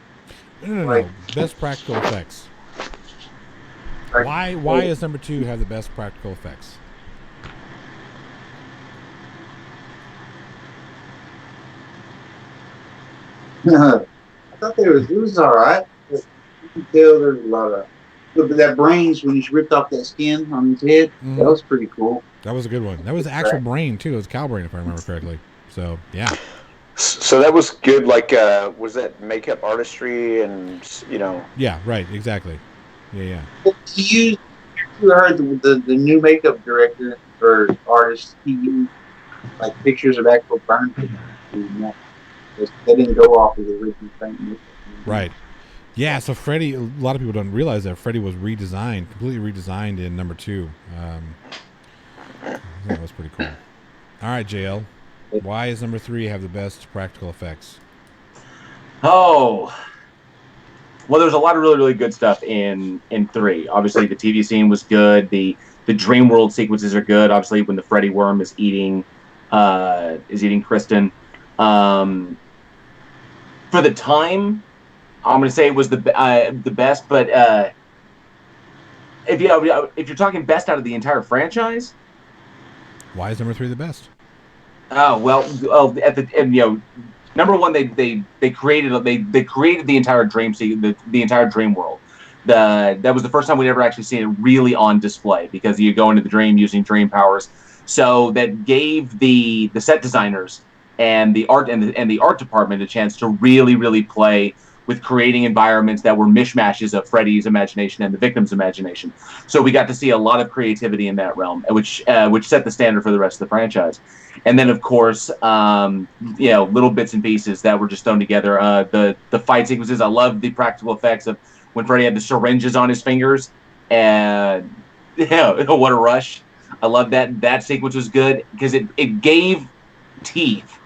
No. Best practical effects. Why does number 2 have the best practical effects? I thought it was all right. You can tell there's a lot of that brains when he's ripped off that skin on his head. That was pretty cool. That was a good one. That was actual brain too. It was cow brain if I remember correctly. So yeah. So that was good. Like, was that makeup artistry and Yeah. Right. Exactly. Yeah. You heard the new makeup director or artist. He used like pictures of actual burn pictures. They didn't go off of the original thing. Right. Yeah, so Freddy, a lot of people don't realize that Freddy was completely redesigned in number 2. That was pretty cool. All right, JL. Why does number 3 have the best practical effects? Oh. Well, there's a lot of really, really good stuff in 3. Obviously, the TV scene was good. The dream world sequences are good. Obviously, when the Freddy worm is eating Kristen. For the time, I'm going to say it was the best, but if you're talking best out of the entire franchise, why is number 3 the best? Oh well, number 1, they created the entire dream the entire dream world. That was the first time we'd ever actually seen it really on display because you go into the dream using dream powers. So that gave the set designers and the art and the art department a chance to really, really play with creating environments that were mishmashes of Freddy's imagination and the victim's imagination. So we got to see a lot of creativity in that realm, which set the standard for the rest of the franchise. And then, of course, little bits and pieces that were just thrown together. The fight sequences, I love the practical effects of when Freddy had the syringes on his fingers, and what a rush. I love that. That sequence was good because it gave teeth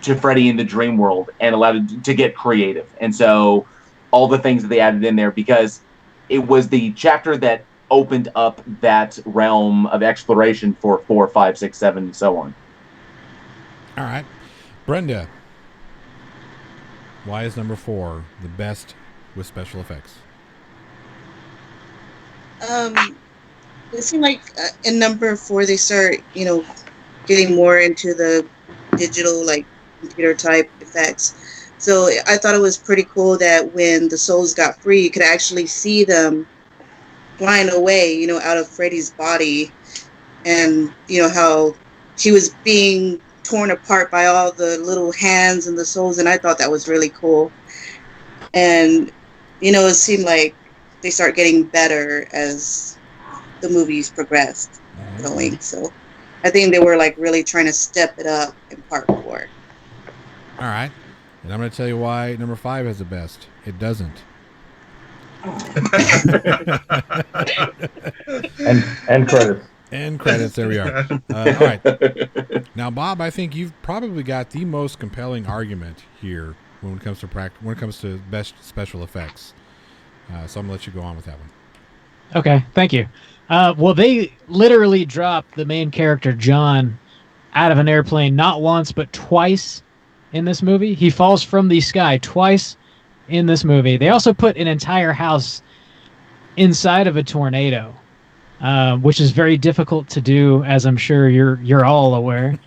to Freddy in the dream world and allowed it to get creative. And so all the things that they added in there, because it was the chapter that opened up that realm of exploration for 4, 5, 6, 7, and so on. All right. Brenda, why is number 4 the best with special effects? It seemed like in number 4 they start, getting more into the digital, like computer type effects. So I thought it was pretty cool that when the souls got free, you could actually see them flying away, out of Freddy's body, and how he was being torn apart by all the little hands and the souls, and I thought that was really cool. And it seemed like they start getting better as the movies progressed going. So I think they were like really trying to step it up in part 4. All right. And I'm going to tell you why number 5 has the best. It doesn't. And credits. And credits. There we are. All right. Now, Bob, I think you've probably got the most compelling argument here when it comes to best special effects. So I'm going to let you go on with that one. Okay, thank you. Well, they literally dropped the main character, John, out of an airplane not once, but twice in this movie. He falls from the sky twice in this movie. They also put an entire house inside of a tornado, which is very difficult to do, as I'm sure you're all aware.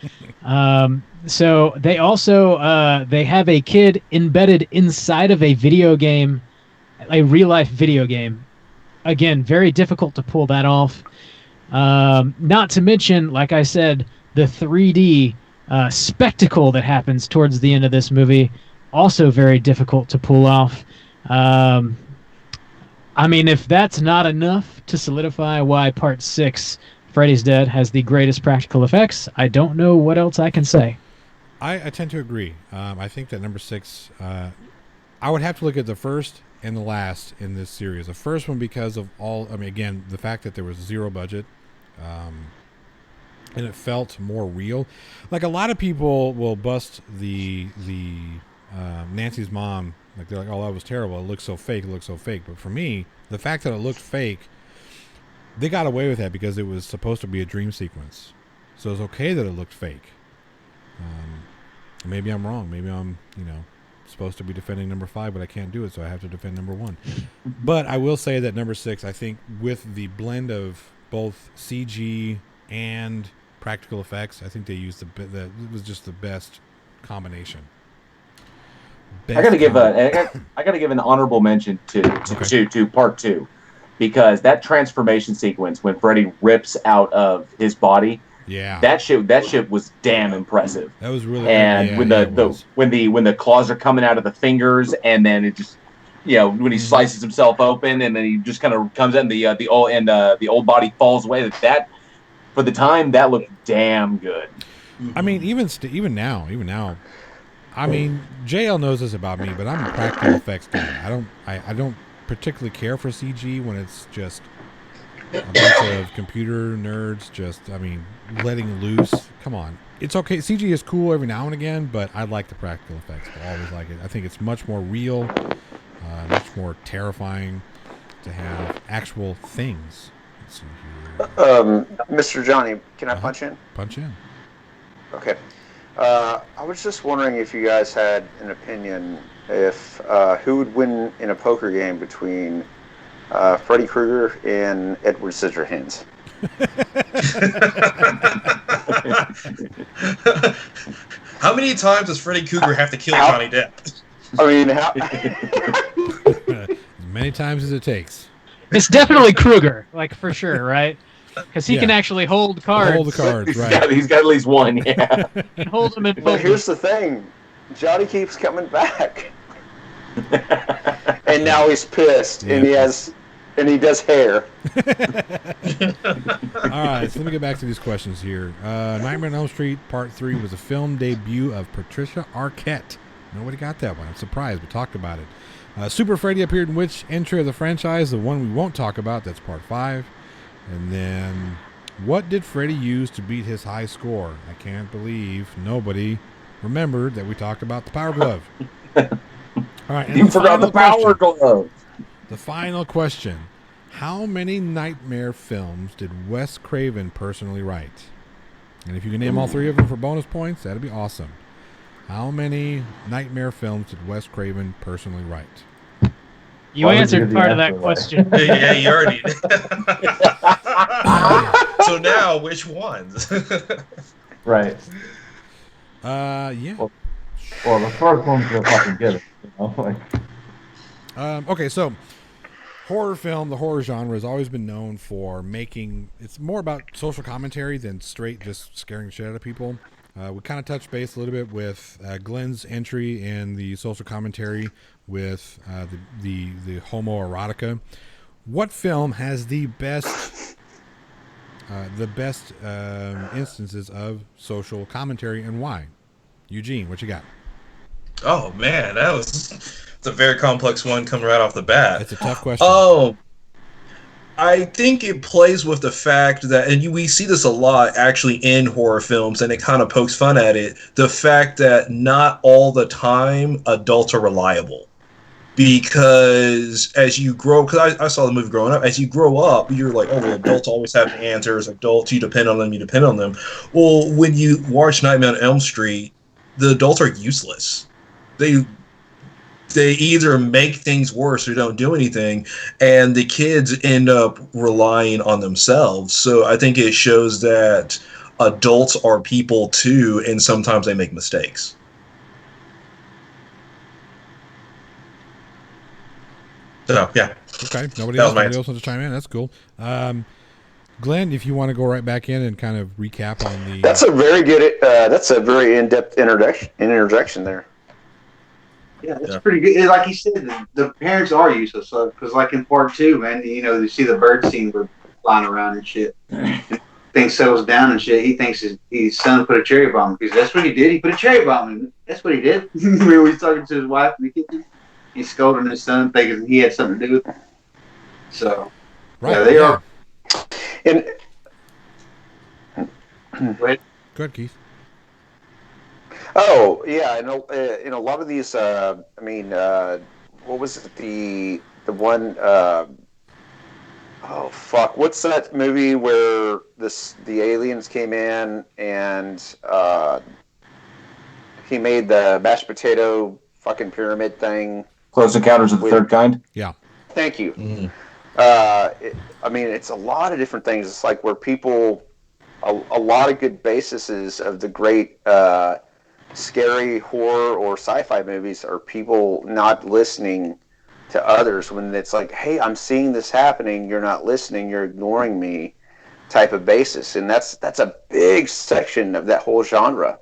So they also they have a kid embedded inside of a video game, a real-life video game. Again, very difficult to pull that off. Not to mention, like I said, the 3D spectacle that happens towards the end of this movie, also very difficult to pull off. If that's not enough to solidify why Part 6, Freddy's Dead, has the greatest practical effects, I don't know what else I can say. I tend to agree. I think that number 6, I would have to look at the first and the last in this series. The first one because of again, the fact that there was zero budget, and it felt more real. Like a lot of people will bust the Nancy's mom, like they're like, oh, that was terrible. It looks so fake. But for me, the fact that it looked fake, they got away with that because it was supposed to be a dream sequence. So it's okay that it looked fake. Maybe I'm wrong. Maybe I'm, supposed to be defending number 5, but I can't do it, so I have to defend number 1. But I will say that number 6, I think, with the blend of both CG and practical effects, I think they used it was just the best combination. I got to give an honorable mention to part 2, because that transformation sequence when Freddy rips out of his body. Yeah, that shit was damn impressive. That was really and when the claws are coming out of the fingers, and then it just when he slices himself open, and then he just kind of comes in the old body falls away. That for the time that looked damn good. I mean, even now. I mean, JL knows this about me, but I'm a practical effects guy. I don't particularly care for CG when it's just a bunch of computer nerds letting loose. Come on. It's okay. CG is cool every now and again, but I like the practical effects. I always like it. I think it's much more real, much more terrifying to have actual things. Let's see here. Mr. Johnny, can I punch in? Punch in. Okay. I was just wondering if you guys had an opinion if who would win in a poker game between Freddy Krueger and Edward Scissorhands. How many times does Freddy Krueger have to kill Johnny Depp? I mean, as many times as it takes. It's definitely Krueger, like for sure, right? Because he can actually hold cards. Hold the cards, right? He's got at least one. Yeah. And hold them in focus. But here's the thing, Johnny keeps coming back. And now he's pissed, and he does hair. All right, so let me get back to these questions here. Nightmare on Elm Street Part 3 was a film debut of Patricia Arquette. Nobody got that one. I'm surprised. We talked about it. Super Freddy appeared in which entry of the franchise? The one we won't talk about. That's Part 5. And then, what did Freddy use to beat his high score? I can't believe nobody remembered that we talked about the Power Glove. All right, and You forgot the Power Glove. The final question. How many Nightmare films did Wes Craven personally write? And if you can name all 3 of them for bonus points, that'd be awesome. How many Nightmare films did Wes Craven personally write? You answered part of that question. Yeah, you already did. So now, which ones? Right. Yeah. Well, the first one's gonna fucking get it. You know? Like, Okay, so horror film, the horror genre, has always been known for making. It's more about social commentary than straight just scaring the shit out of people. We kind of touched base a little bit with Glenn's entry in the social commentary with the homoerotica. What film has the best instances of social commentary, and why? Eugene, what you got? Oh man, it's a very complex one coming right off the bat. It's a tough question. Oh, I think it plays with the fact that, and we see this a lot actually in horror films, and it kind of pokes fun at it, the fact that not all the time adults are reliable. Because as you grow, because I saw the movie growing up, as you grow up, you're like, oh, well, adults always have the answers. Adults, you depend on them. Well, when you watch Nightmare on Elm Street, the adults are useless. They either make things worse or don't do anything, and the kids end up relying on themselves. So I think it shows that adults are people too, and sometimes they make mistakes. So, yeah. Okay. Nobody else wants to chime in. That's cool. Glenn, if you want to go right back in and kind of recap on the... That's a very good, that's a very in-depth interjection there. Yeah, that's pretty good. Like he said, the parents are useless. Because like in Part 2, man, you see the bird scene flying around and shit. Things settles down and shit. He thinks his son put a cherry bomb, because that's what he did. He put a cherry bomb in. That's what he did. When he's talking to his wife in the kitchen, he's scolding his son, thinking he had something to do with it. So, right, yeah, they are. And Go ahead, Keith. Oh yeah, in a lot of these, what was it? The one, oh fuck, what's that movie where the aliens came in and he made the mashed potato fucking pyramid thing? Close Encounters of the Third Kind. Yeah. Thank you. Mm-hmm. It's a lot of different things. It's like where people, a lot of good bases of the great scary horror or sci-fi movies are people not listening to others when it's like, hey, I'm seeing this happening, you're not listening, you're ignoring me type of basis. And that's a big section of that whole genre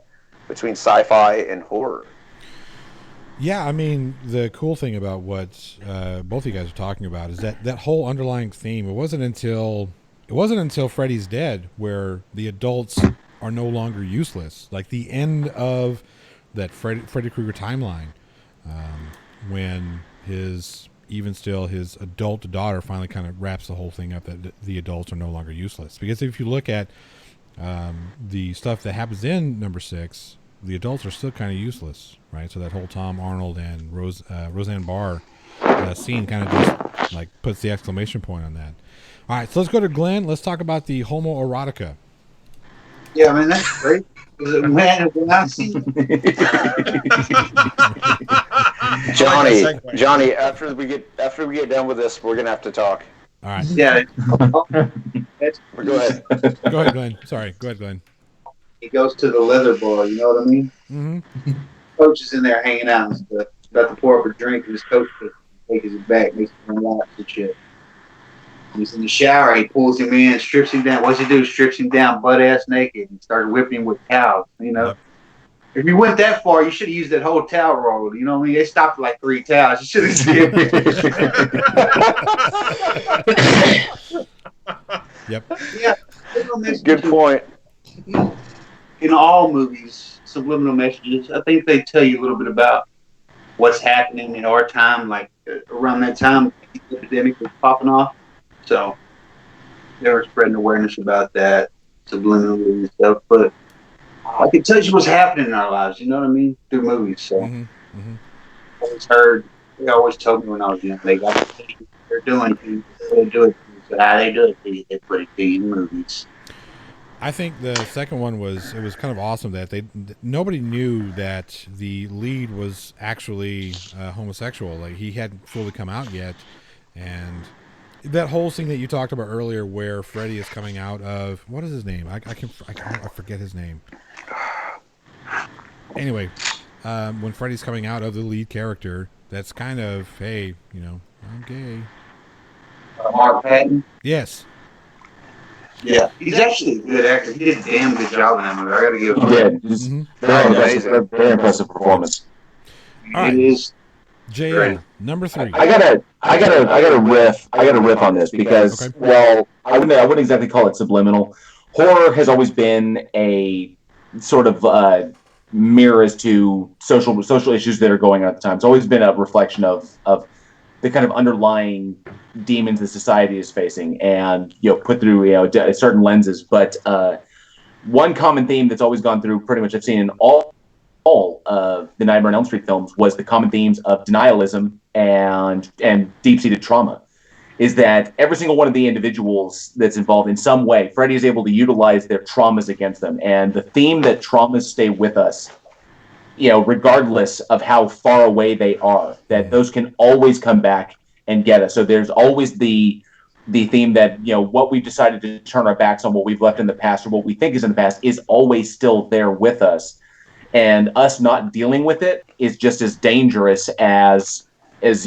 between sci-fi and horror. Yeah, I mean, the cool thing about what both of you guys are talking about is that whole underlying theme. It wasn't until Freddy's dead where the adults are no longer useless. Like the end of that Freddy Krueger timeline, when his adult daughter finally kind of wraps the whole thing up that the adults are no longer useless. Because if you look at the stuff that happens in number 6, the adults are still kind of useless, right? So that whole Tom Arnold and Roseanne Barr scene kind of just like puts the exclamation point on that. All right, so let's go to Glenn. Let's talk about the homoerotica. Yeah, I mean, that's great. Man, when I see Johnny, after we get done with this, we're gonna have to talk. All right. Yeah. Go ahead. Go ahead, Glenn. Sorry. Go ahead, Glenn. He goes to the leather bar, you know what I mean? Mm-hmm. Coach is in there hanging out and stuff. About to pour up a drink, and his coach takes his back, makes him relax and shit. He's in the shower. He pulls him in, strips him down. What's he do? Strips him down, butt ass naked, and started whipping him with cows. You know, If you went that far, you should have used that whole towel roll. You know what I mean? They stopped at like 3 towels. You should have skipped. Yep. Yeah. Good point. In all movies, subliminal messages, I think they tell you a little bit about what's happening in our time, like around that time the epidemic was popping off. So they were spreading awareness about that, subliminally and stuff. But I can tell you what's happening in our lives, you know what I mean? Through movies. So I always heard, they always told me when I was young, they're doing things, they do it. So how they do it, they put it to you in movies. I think the second one was kind of awesome that nobody knew that the lead was actually homosexual. Like he hadn't fully come out yet, and that whole scene that you talked about earlier, where Freddy is coming out of, what is his name? I forget his name. Anyway, when Freddy's coming out of the lead character, that's kind of, hey, you know, I'm gay. Mark Patton. Yes. Yeah, he's actually a good actor. He did a damn good job in that movie. I got to give him He did. Very impressive performance. All right. It is. JL, number 3. I gotta riff on this because well, I wouldn't exactly call it subliminal. Horror has always been a sort of mirror as to social issues that are going on at the time. It's always been a reflection of the kind of underlying demons that society is facing, and put through certain lenses. But one common theme that's always gone through pretty much I've seen in all of the Nightmare on Elm Street films was the common themes of denialism and deep-seated trauma. Is that every single one of the individuals that's involved in some way, Freddy is able to utilize their traumas against them, and the theme that traumas stay with us, regardless of how far away they are, that those can always come back and get us. So there's always the theme that, what we've decided to turn our backs on, what we've left in the past, or what we think is in the past, is always still there with us. And us not dealing with it is just as dangerous as is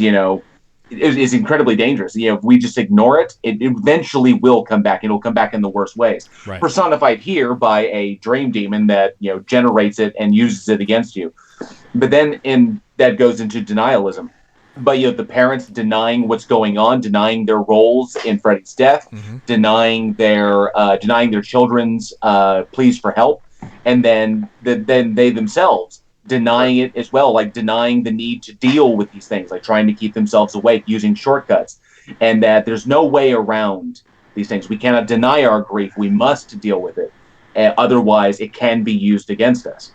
incredibly dangerous. If we just ignore it, it eventually will come back. It'll come back in the worst ways. Right. Personified here by a dream demon that generates it and uses it against you. But then that goes into denialism. But the parents denying what's going on, denying their roles in Freddy's death, denying their children's pleas for help, and then they themselves denying it as well, like denying the need to deal with these things, like trying to keep themselves awake, using shortcuts, and that there's no way around these things. We cannot deny our grief. We must deal with it. Otherwise, it can be used against us.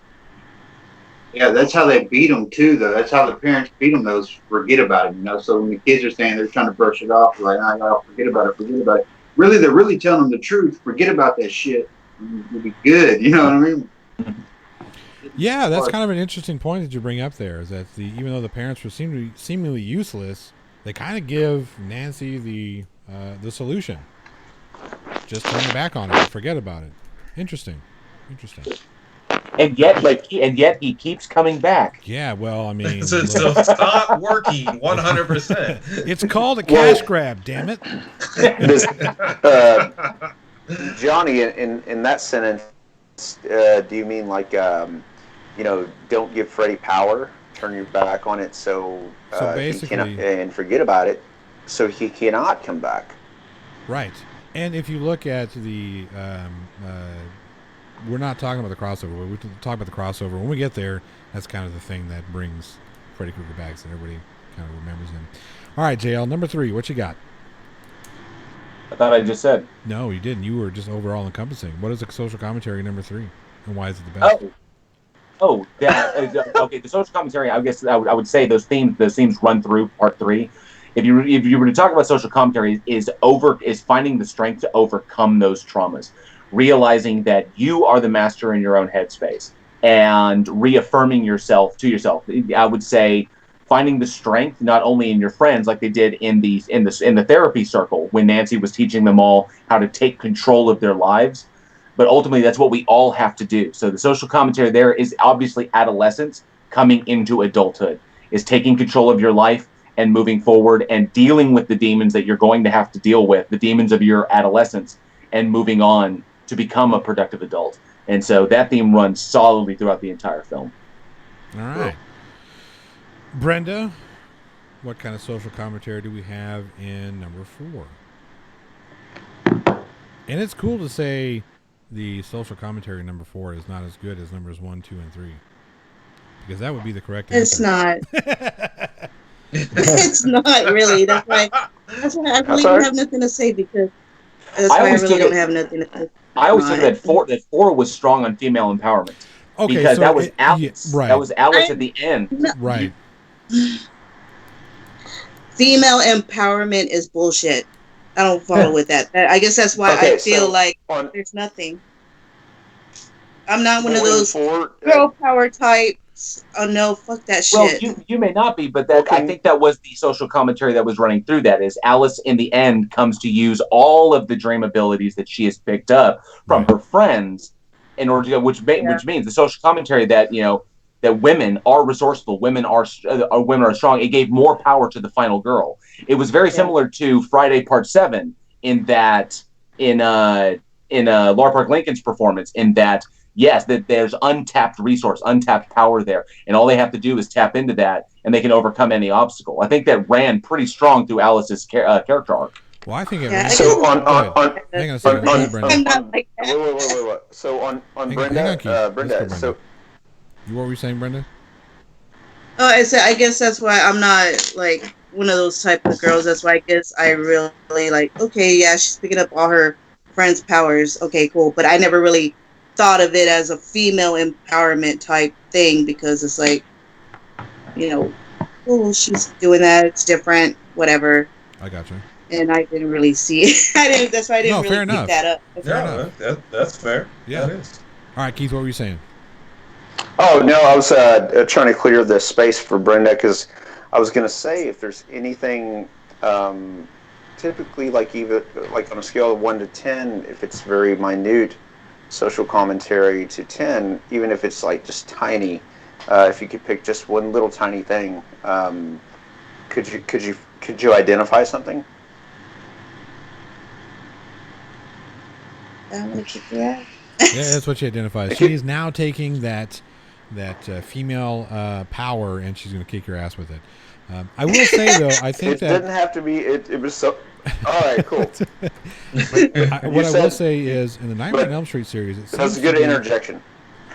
Yeah, that's how they beat them too, though. That's how the parents beat them. Those forget about it, So when the kids are saying they're trying to brush it off, like, forget about it. Really, they're really telling them the truth. Forget about that shit. You'll be good. You know what I mean? Yeah, that's kind of an interesting point that you bring up there. Is that even though the parents were seemingly useless, they kind of give Nancy the solution. Just turn your back on it. Forget about it. Interesting. And yet he keeps coming back. Yeah, well, I mean, so it's not working 100%. It's called a cash grab. Damn it, Johnny. In that sentence, do you mean like don't give Freddy power, turn your back on it, so basically, and forget about it, so he cannot come back. Right, and if you look at the. We're not talking about the crossover. We're talking about the crossover. When we get there, that's kind of the thing that brings Freddy Krueger back, so everybody kind of remembers him. All right, JL, number 3. What you got? I thought I just said. No, you didn't. You were just overall encompassing. What is the social commentary number 3, and why is it the best? Okay. The social commentary. I guess I would say those themes run through part 3. If you were to talk about social commentary, is finding the strength to overcome those traumas. Realizing that you are the master in your own headspace and reaffirming yourself to yourself. I would say finding the strength not only in your friends, like they did in the therapy circle when Nancy was teaching them all how to take control of their lives, but ultimately that's what we all have to do. So the social commentary there is obviously adolescence coming into adulthood, is taking control of your life and moving forward and dealing with the demons that you're going to have to deal with, the demons of your adolescence, and moving on to become a productive adult. And so that theme runs solidly throughout the entire film. All right. Brenda, what kind of social commentary do we have in number 4? And it's cool to say the social commentary in number 4 is not as good as numbers 1, 2, and 3. Because that would be the correct It's answer. not. It's not really. That's why I really don't have nothing to say, because that's why I really don't have nothing to say. I always took that four was strong on female empowerment. Okay, because so that was Alice. right. That was Alice at the end. Right. Female empowerment is bullshit. I don't follow with that. I guess that's why I feel like there's nothing. I'm not one of those girl power types. Oh no, fuck that shit. Well, you may not be, but that I think that was the social commentary that was running through that. Is Alice in the end comes to use all of the dream abilities that she has picked up from her friends in order to, which means the social commentary that that women are resourceful, women are strong. It gave more power to the final girl. It was very similar to Friday Part 7 in that in Laura Park Lincoln's performance, in that yes, that there's untapped resource, untapped power there, and all they have to do is tap into that, and they can overcome any obstacle. I think that ran pretty strong through Alice's character arc. Well, I think it. So on hang on a second. wait. So on Brenda. So what were you saying, Brenda? Oh, I guess that's why I'm not like one of those type of girls. That's why I guess I really like. Okay, yeah, she's picking up all her friends' powers. Okay, cool. But I never really thought of it as a female empowerment type thing, because it's like, oh, she's doing that. It's different. Whatever. I gotcha. And I didn't really see it. That's why I didn't really pick that up. That's fair. Yeah. That is. All right, Keith, what were you saying? Oh no, I was trying to clear the space for Brenda, because I was going to say, if there's anything, typically even on a scale of 1 to 10, if it's very minute social commentary to 10, even if it's like just tiny, if you could pick just one little tiny thing, could you identify something? Yeah, that's what she identifies. She is now taking that female power, and she's going to kick your ass with it. I will say though, I think it didn't have to be. It was so. All right, cool. What I will say is, in the Nightmare on Elm Street series, that was a good interjection.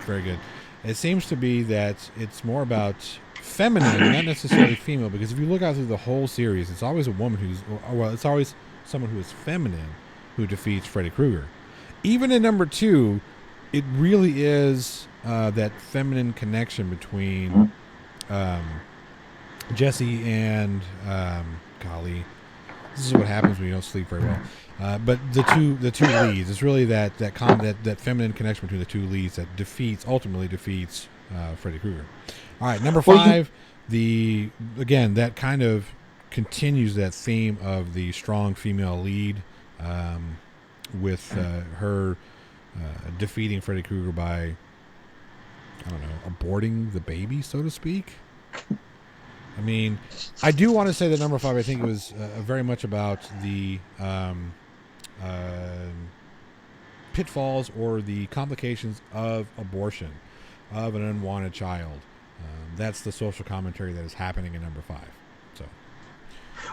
Very good. It seems to be that it's more about feminine, not necessarily female, because if you look out through the whole series, it's always a woman it's always someone who is feminine who defeats Freddy Krueger. Even in number 2, it really is that feminine connection between Jesse and golly, this is what happens when you don't sleep very well. But the two leads, it's really that feminine connection between the two leads that ultimately defeats Freddy Krueger. All right, number 5, that kind of continues that theme of the strong female lead, with her defeating Freddy Krueger by, I don't know, aborting the baby, so to speak. I mean, I do want to say that number 5, I think it was very much about the pitfalls or the complications of abortion of an unwanted child. That's the social commentary that is happening in number 5. So.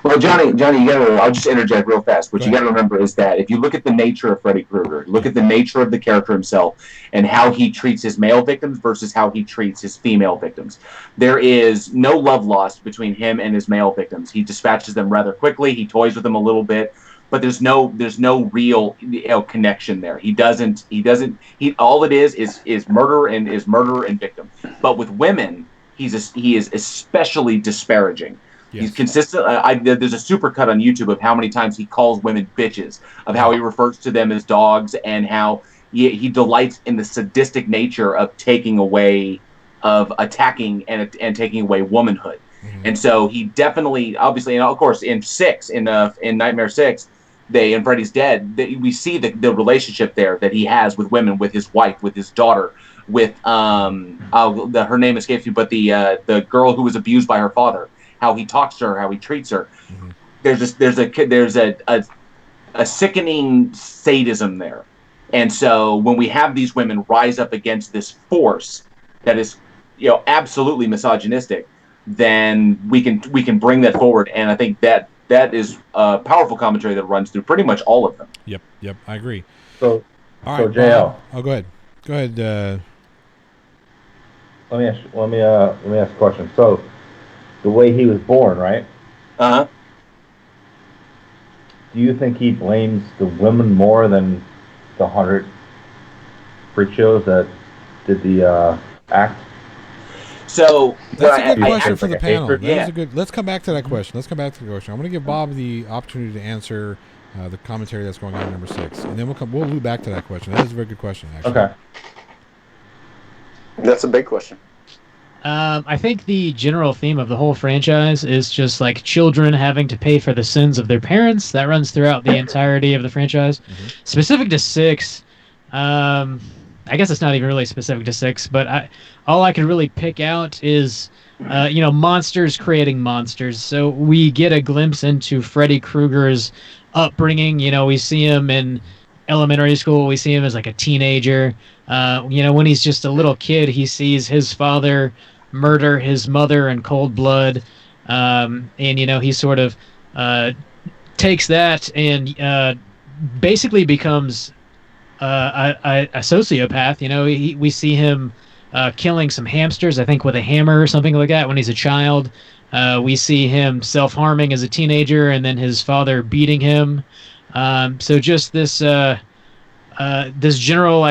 Well, Johnny, I'll just interject real fast. What you got to remember is that if you look at the nature of Freddy Krueger, look at the nature of the character himself, and how he treats his male victims versus how he treats his female victims, there is no love lost between him and his male victims. He dispatches them rather quickly. He toys with them a little bit, but there's no real connection there. He doesn't. All it is murder and victim. But with women, he is especially disparaging. Yes. He's consistent. There's a supercut on YouTube of how many times he calls women bitches, of how he refers to them as dogs, and how he delights in the sadistic nature of attacking and taking away womanhood. Mm-hmm. And so he definitely, obviously, and of course, in Nightmare 6, in Freddy's Dead, we see the relationship there that he has with women, with his wife, with his daughter, with her name escapes me, but the girl who was abused by her father. How he talks to her, how he treats her. Mm-hmm. There's a sickening sadism there And so when we have these women rise up against this force that is, absolutely misogynistic, then we can bring that forward. And I think that is a powerful commentary that runs through pretty much all of them. Yep, I agree. So, All so right, JL, Bob. Oh, go ahead. let me ask a question. So, the way he was born, right? Uh-huh. Do you think he blames the women more than the 100 freak shows that did the act? So That's a good I- question I- for the I- panel. That yeah. is a good. Let's come back to that question. I'm going to give Bob the opportunity to answer the commentary that's going on in number 6, and then we'll loop back to that question. That is a very good question, actually. Okay. That's a big question. I think the general theme of the whole franchise is just like children having to pay for the sins of their parents. That runs throughout the entirety of the franchise. Mm-hmm. Specific to 6, I guess it's not even really specific to 6, but all I could really pick out is, monsters creating monsters. So we get a glimpse into Freddy Krueger's upbringing. We see him in elementary school. We see him as like a teenager. When he's just a little kid, he sees his father murder his mother in cold blood, and he sort of takes that and basically becomes a sociopath. We see him killing some hamsters, I think with a hammer or something like that when he's a child. We see him self-harming as a teenager, and then his father beating him. So just this this general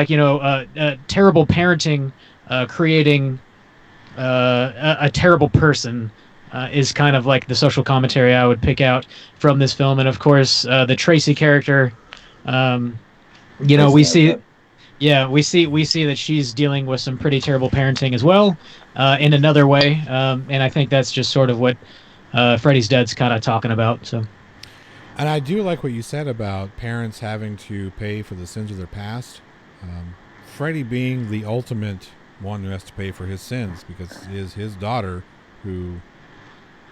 terrible parenting creating a terrible person is kind of like the social commentary I would pick out from this film. And of course, the Tracy character, we see that she's dealing with some pretty terrible parenting as well, in another way. And I think that's just sort of what Freddy's Dead's kind of talking about. So. And I do like what you said about parents having to pay for the sins of their past. Freddy being the ultimate one who has to pay for his sins, because it is his daughter who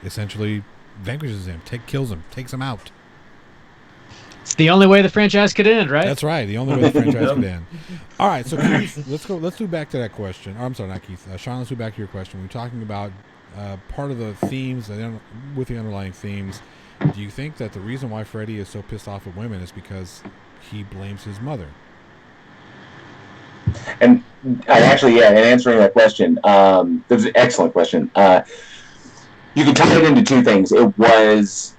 essentially vanquishes him, kills him, takes him out. It's the only way the franchise could end, right? That's right. The only way the franchise could end. All right, so Keith, let's do back to that question. Or, I'm sorry, not Keith. Sean, let's do back to your question. We're talking about part of the themes, with the underlying themes. Do you think that the reason why Freddy is so pissed off at women is because he blames his mother? And actually, in answering that question, that was an excellent question. You can tie it into two things. It was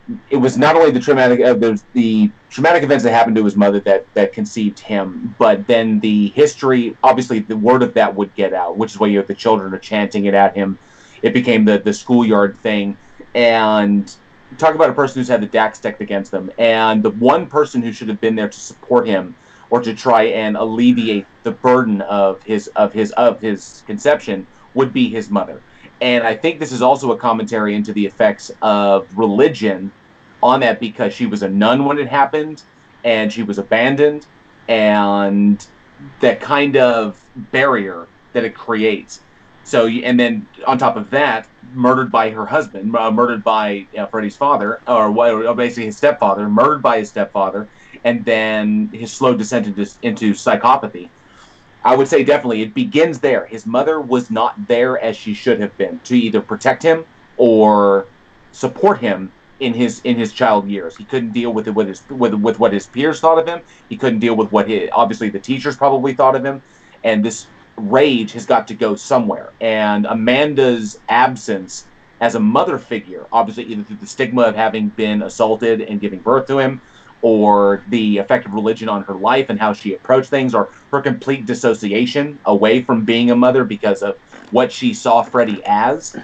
not only the traumatic events that happened to his mother that conceived him, but then the history. Obviously, the word of that would get out, which is why the children are chanting it at him. It became the schoolyard thing, and talk about a person who's had the deck stacked against them, and the one person who should have been there to support him or to try and alleviate the burden of his conception would be his mother. And I think this is also a commentary into the effects of religion on that, because she was a nun when it happened, and she was abandoned, and that kind of barrier that it creates. So, and then on top of that, murdered by her husband, murdered by Freddy's father, or basically his stepfather, murdered by his stepfather, and then his slow descent into psychopathy. I would say definitely it begins there. His mother was not there as she should have been to either protect him or support him in his child years. He couldn't deal with what his peers thought of him. He couldn't deal with what obviously the teachers probably thought of him, and this rage has got to go somewhere. And Amanda's absence as a mother figure, obviously either through the stigma of having been assaulted and giving birth to him, or the effect of religion on her life and how she approached things, or her complete dissociation away from being a mother because of what she saw Freddy as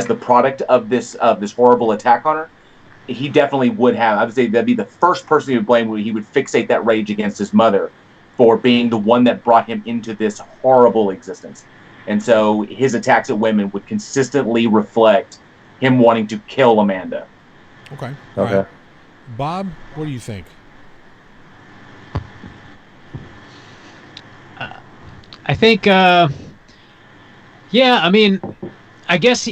the product of this horrible attack on her. He definitely would have. I would say that'd be the first person he would blame. He would fixate that rage against his mother for being the one that brought him into this horrible existence. And so his attacks at women would consistently reflect him wanting to kill Amanda. Okay. All right. Bob, what do you think? I think, I mean, I guess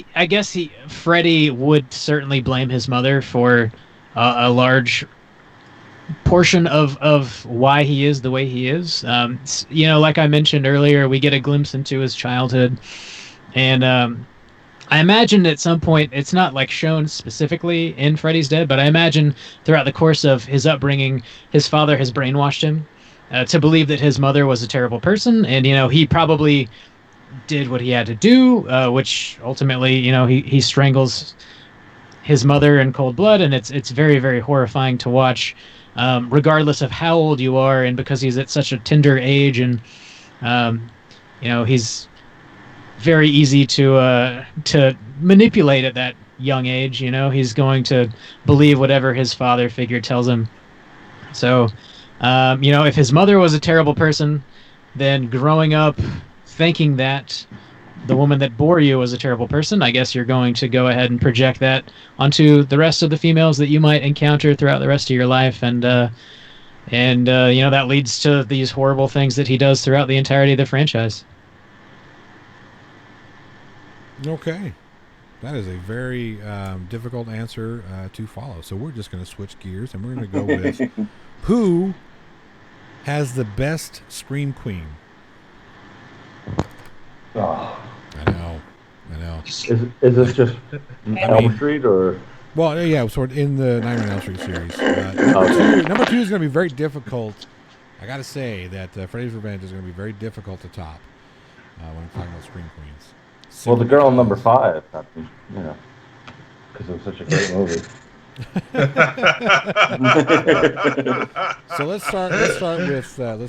Freddy would certainly blame his mother for a large portion of why he is the way he is. You know, like I mentioned earlier, we get a glimpse into his childhood, and I imagine at some point, it's not like shown specifically in Freddy's Dead, but I imagine throughout the course of his upbringing, his father has brainwashed him to believe that his mother was a terrible person, and you know, he probably did what he had to do, which ultimately, you know, he strangles his mother in cold blood, and it's very, very horrifying to watch, regardless of how old you are, and because he's at such a tender age, and you know, he's very easy to manipulate at that young age. You know, he's going to believe whatever his father figure tells him. So, you know, if his mother was a terrible person, then growing up thinking that the woman that bore you was a terrible person, I guess you're going to go ahead and project that onto the rest of the females that you might encounter throughout the rest of your life, and you know, that leads to these horrible things that he does throughout the entirety of the franchise. Okay. That is a very difficult answer to follow. So we're just going to switch gears, and we're going to go with who has the best Scream Queen? Oh. I know. Is this just Elm Street or? Well, yeah, sort of in the Nightmare on Elm Street series. Number two is going to be very difficult. I got to say that Freddy's Revenge is going to be very difficult to top when I'm talking about Scream Queens. Well, the girl in number 5, you know, because it was such a great movie. So let's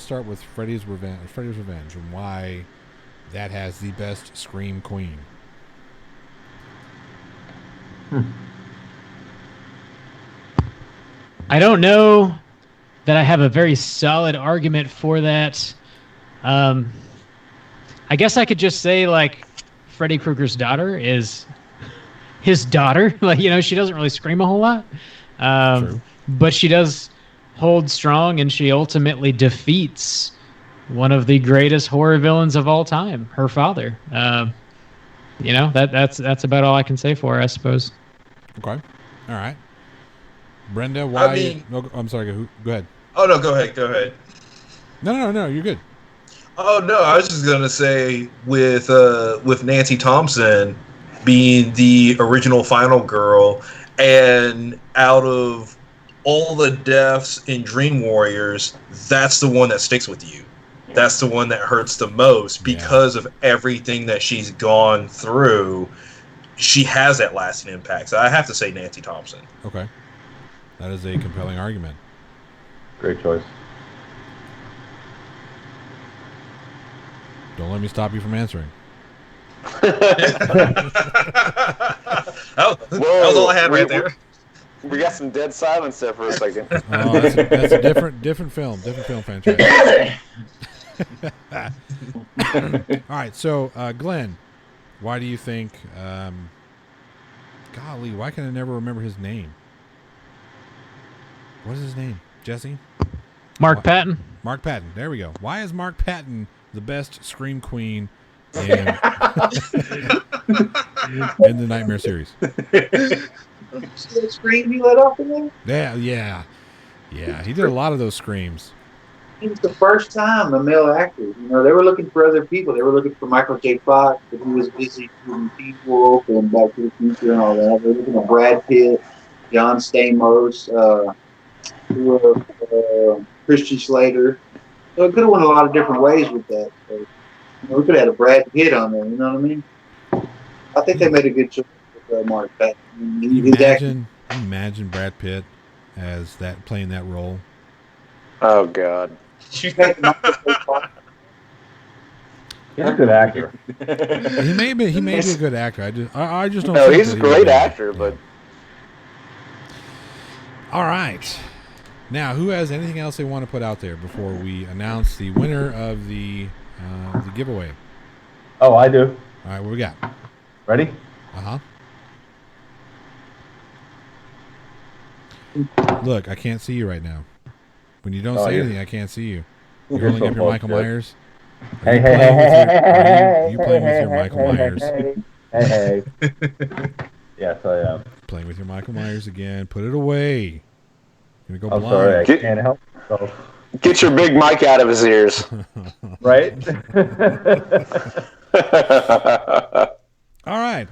start with Freddy's Revenge, and why that has the best Scream Queen. I don't know that I have a very solid argument for that. I guess I could just say, like, Freddy Krueger's daughter is his daughter. Like, you know, she doesn't really scream a whole lot, but she does hold strong, and she ultimately defeats one of the greatest horror villains of all time, her father. You know, that's about all I can say for her, I suppose. Okay, all right, Brenda. Why? I mean, no, I'm sorry. Go ahead. Oh no, go ahead. No, you're good. Oh no, I was just gonna say with Nancy Thompson being the original Final Girl, and out of all the deaths in Dream Warriors, that's the one that sticks with you. That's the one that hurts the most because of everything that she's gone through. She has that lasting impact. So I have to say Nancy Thompson. Okay, that is a compelling argument. Great choice. Don't let me stop you from answering. that was all I had right there. We got some dead silence there for a second. Oh, that's a different film franchise. All right, so Glenn, why do you think? Golly, why can I never remember his name? What is his name? Jesse? Mark Patton. Mark Patton. There we go. Why is Mark Patton the best Scream Queen in the Nightmare series? Scream you let off in there? Yeah. He did a lot of those screams. It was the first time a male actor. You know, they were looking for other people. They were looking for Michael J. Fox, but he was busy doing Wolf and Back to the Future and all that. They were looking at Brad Pitt, John Stamos, Christian Slater. So it could have went a lot of different ways with that. So, you know, we could have had a Brad Pitt on there. You know what I mean? I think they made a good choice with Mark Patton. Imagine Brad Pitt as that playing that role. Oh God. He's a good actor. He may be a good actor. I just don't. No, he's a great actor, but. All right. Now, who has anything else they want to put out there before we announce the winner of the giveaway? Oh, I do. All right, what we got? Ready? Uh-huh. Look, I can't see you right now. When you don't say anything, I can't see you. You're holding up your Michael Myers. Are you playing with your Michael Myers? Hey. Yes, I am. Playing with your Michael Myers again. Put it away. Gonna go I'm blind. sorry, I Get- can't help myself. Get your big mic out of his ears. Right? All right,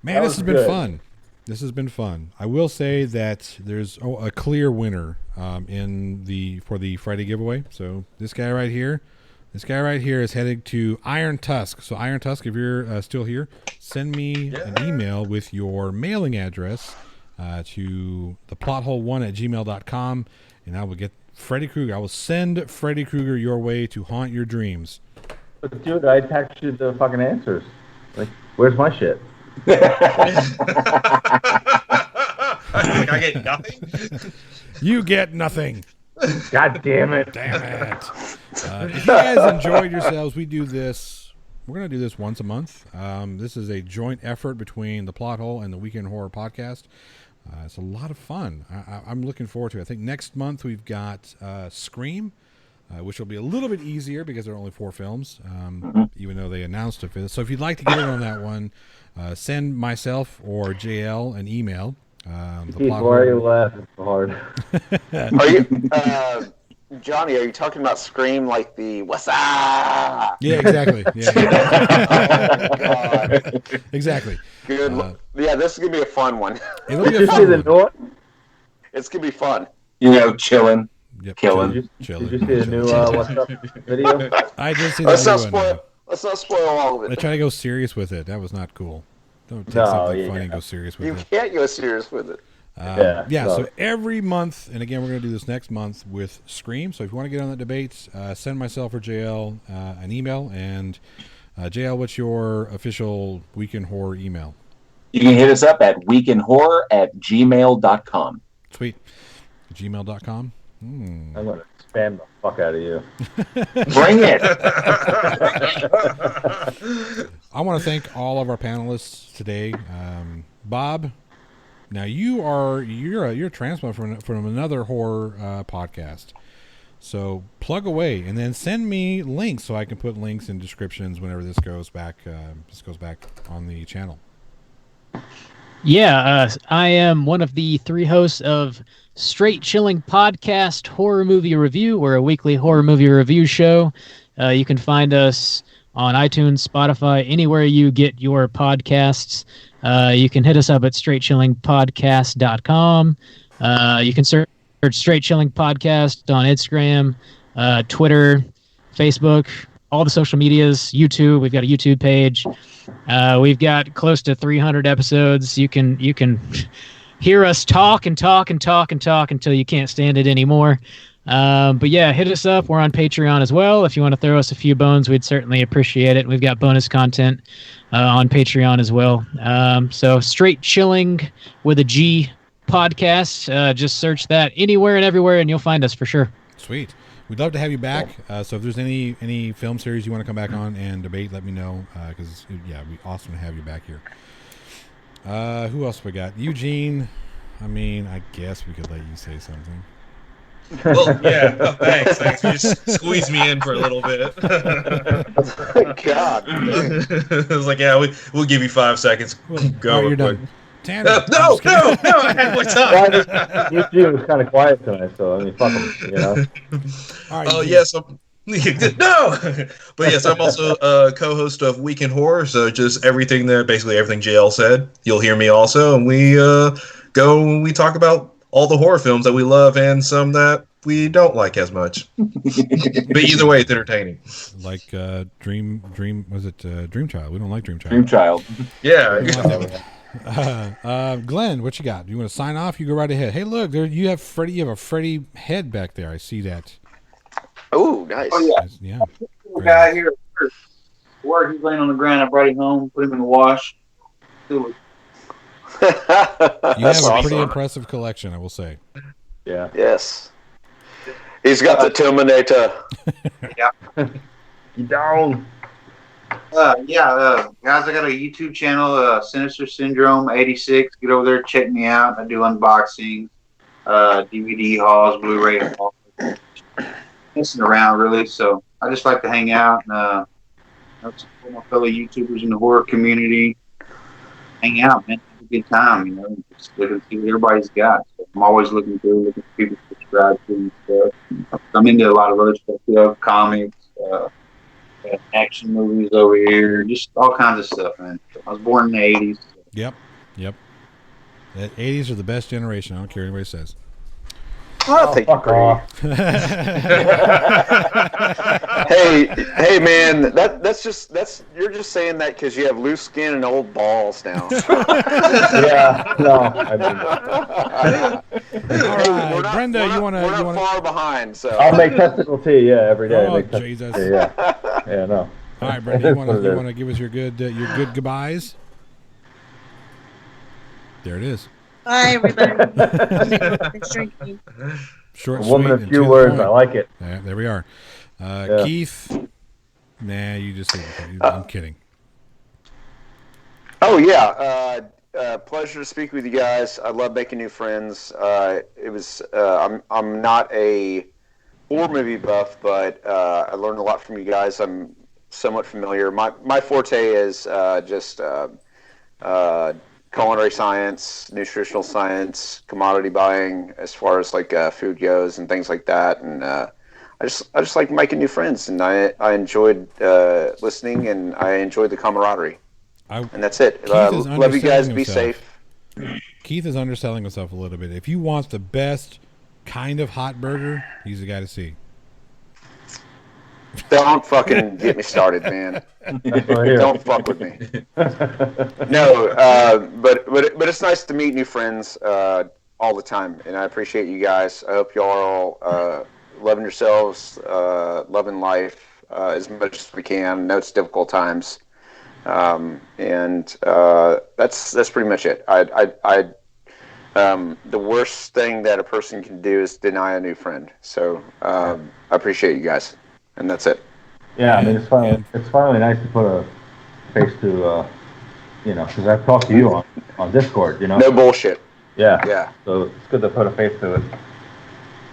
man, That this was has been good. fun. This has been fun. I will say that there's a clear winner for the Friday giveaway. So this guy right here is headed to Iron Tusk. So Iron Tusk, if you're still here, send me an email with your mailing address to theplothole1@gmail.com, and I will get Freddy Krueger. I will send Freddy Krueger your way to haunt your dreams. But dude, I texted you the fucking answers. Like, where's my shit? Like, I get nothing. You get nothing. God damn it. Damn it. If you guys enjoyed yourselves, we do this. We're going to do this once a month. This is a joint effort between The Plot Hole and the Weekend Horror Podcast. It's a lot of fun. I'm looking forward to it. I think next month we've got Scream, which will be a little bit easier because there are only 4 films, even though they announced a 5th. So if you'd like to get in on that one, send myself or JL an email. Keith, why are you laughing so hard? Are you, Johnny? Are you talking about Scream like the what's up? Yeah, exactly. Yeah. Oh, God. Exactly. Good. Yeah, this is gonna be a fun one. It'll Did be you a see fun the one. new? It's gonna be fun. Chilling. Yep, Killing. Did chilling. you see the new What's Up video? I did see the Let's new not one. spoil. Let's not spoil all of They it. try to go serious with it. That was not cool. Don't take No, something yeah. funny and go serious with You it. can't go serious with it. Yeah, So no. every month, and again, we're going to do this next month with Scream. So if you want to get on that debate, send myself or JL an email. And JL, what's your official Weekend Horror email? You can hit us up at weekendhorror@gmail.com. Sweet. Gmail.com. I'm gonna spam the fuck out of you. Bring it. I want to thank all of our panelists today. Bob, now you're a transplant from another horror podcast. So plug away and then send me links so I can put links in descriptions whenever this goes back. This goes back on the channel. Yeah, I am one of the 3 hosts of Straight Chilling Podcast Horror Movie Review. We're a weekly horror movie review show. You can find us on iTunes, Spotify, anywhere you get your podcasts. You can hit us up at straightchillingpodcast.com. You can search Straight Chilling Podcast on Instagram, Twitter, Facebook, all the social medias, YouTube. We've got a YouTube page. We've got close to 300 episodes. You can hear us talk and talk and talk and talk until you can't stand it anymore. But yeah, hit us up. We're on Patreon as well. If you want to throw us a few bones, we'd certainly appreciate it. We've got bonus content on Patreon as well. So Straight Chilling with a G podcast. Just search that anywhere and everywhere, and you'll find us for sure. Sweet. We'd love to have you back. So if there's any film series you want to come back on and debate, let me know. Because it'd be awesome to have you back here. Who else we got? Eugene. I mean, I guess we could let you say something. Well, yeah. Oh, thanks. You just squeezed me in for a little bit. God. It was like, yeah, we'll give you 5 seconds. Go. All right, you're real quick. done. Tanner. No, I had more time. You two was kind of quiet tonight, so I mean, fuck them, you know. All right. Oh, Eugene. yes. No! But yes, I'm also a co-host of Weekend Horror, so just basically everything JL said, you'll hear me also, and we we talk about all the horror films that we love and some that we don't like as much. But either way, it's entertaining. Like Dream was it Dream Child? We don't like Dream Child. Dream Child. Yeah. Glenn, what you got? You want to sign off? You go right ahead. Hey, look, there you have Freddy. You have a Freddy head back there. I see that. Oh, nice. Oh yeah, Yeah. the guy here. Work. He's laying on the ground. I brought him home, put him in the wash. You have That's a pretty awesome. impressive collection, I will say. Yeah. Yes. He's got the Terminator. You down? Guys, I got a YouTube channel, Sinister Syndrome 86. Get over there, check me out. I do unboxings, DVD hauls, Blu-ray hauls. Messing around, really. So I just like to hang out and support my fellow YouTubers in the horror community. Hang out, man. Have a good time, just looking to see what everybody's got. So I'm always looking for people to subscribe to and stuff. I'm into a lot of other stuff, comics, action movies over here, just all kinds of stuff, man. I was born in the 80s. Yep. The 80s are the best generation. I don't care what anybody says. I'll take fuck off. hey, man, you're just saying that because you have loose skin and old balls now. Yeah, no, I mean, All right, Brenda, we're not far behind, so I'll make testicle tea, every day. Oh, Make testicle Jesus. tea, yeah, no. All right, Brenda, you That's what it is. want to give us your good goodbyes? There it is. Bye, everybody. Thanks for drinking. Short, A woman sweet, of and few to the words. point. I like it. Yeah, there we are. Yeah. Keith, nah, you just said it. I'm kidding. Oh yeah, pleasure to speak with you guys. I love making new friends. It was I'm not a horror movie buff, but I learned a lot from you guys. I'm somewhat familiar. My forte is just culinary science, nutritional science, commodity buying, as far as like food goes and things like that. And I just like making new friends, and I enjoyed listening, and I enjoyed the camaraderie. And that's it. Keith is Love you guys. underselling Be himself. safe. Keith is underselling himself a little bit. If you want the best kind of hot burger, he's the guy to see. Don't fucking get me started, man. Right Don't fuck with me. No, but it's nice to meet new friends all the time, and I appreciate you guys. I hope y'all are loving yourselves, loving life as much as we can. I know it's difficult times, and that's pretty much it. The worst thing that a person can do is deny a new friend. So I appreciate you guys. And that's it. Yeah, I mean, it's finally nice to put a face to, because I've talked to you on Discord, No bullshit. Yeah. Yeah. So it's good to put a face to it.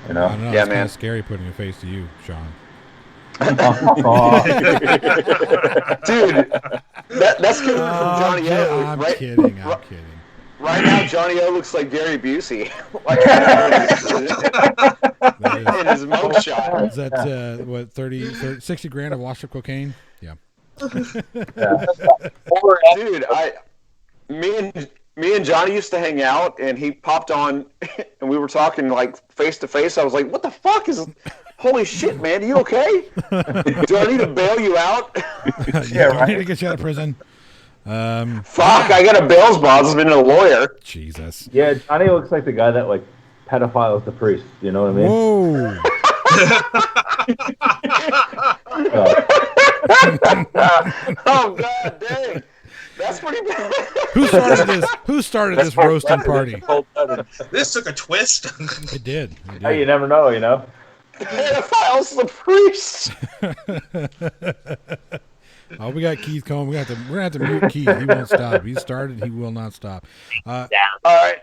I don't know. Yeah, it's kind man. of scary putting a face to you, Sean. Dude, that's coming from Johnny O. I'm Right, kidding. I'm kidding. right now, Johnny O looks like Gary Busey. Like, in his mugshot. Is that what 30 60 grand of washed up cocaine? Yeah. Dude, me and Johnny used to hang out, and he popped on, and we were talking like face to face. I was like, "What the fuck is? Holy shit, man! Are you okay? Do I need to bail you out? Yeah, I need to get you out of prison. Fuck! I got a bail bond. A lawyer. Jesus. Yeah, Johnny looks like the guy that like pedophiles the priest. You know what I mean? Whoa. Oh god dang! That's pretty bad. Who started this roasting party? This took a twist. It did. Hey, you never know, Pedophiles the priest. Oh, we got Keith Cohen. We're gonna have to mute Keith. He won't stop. He started. He will not stop. All right,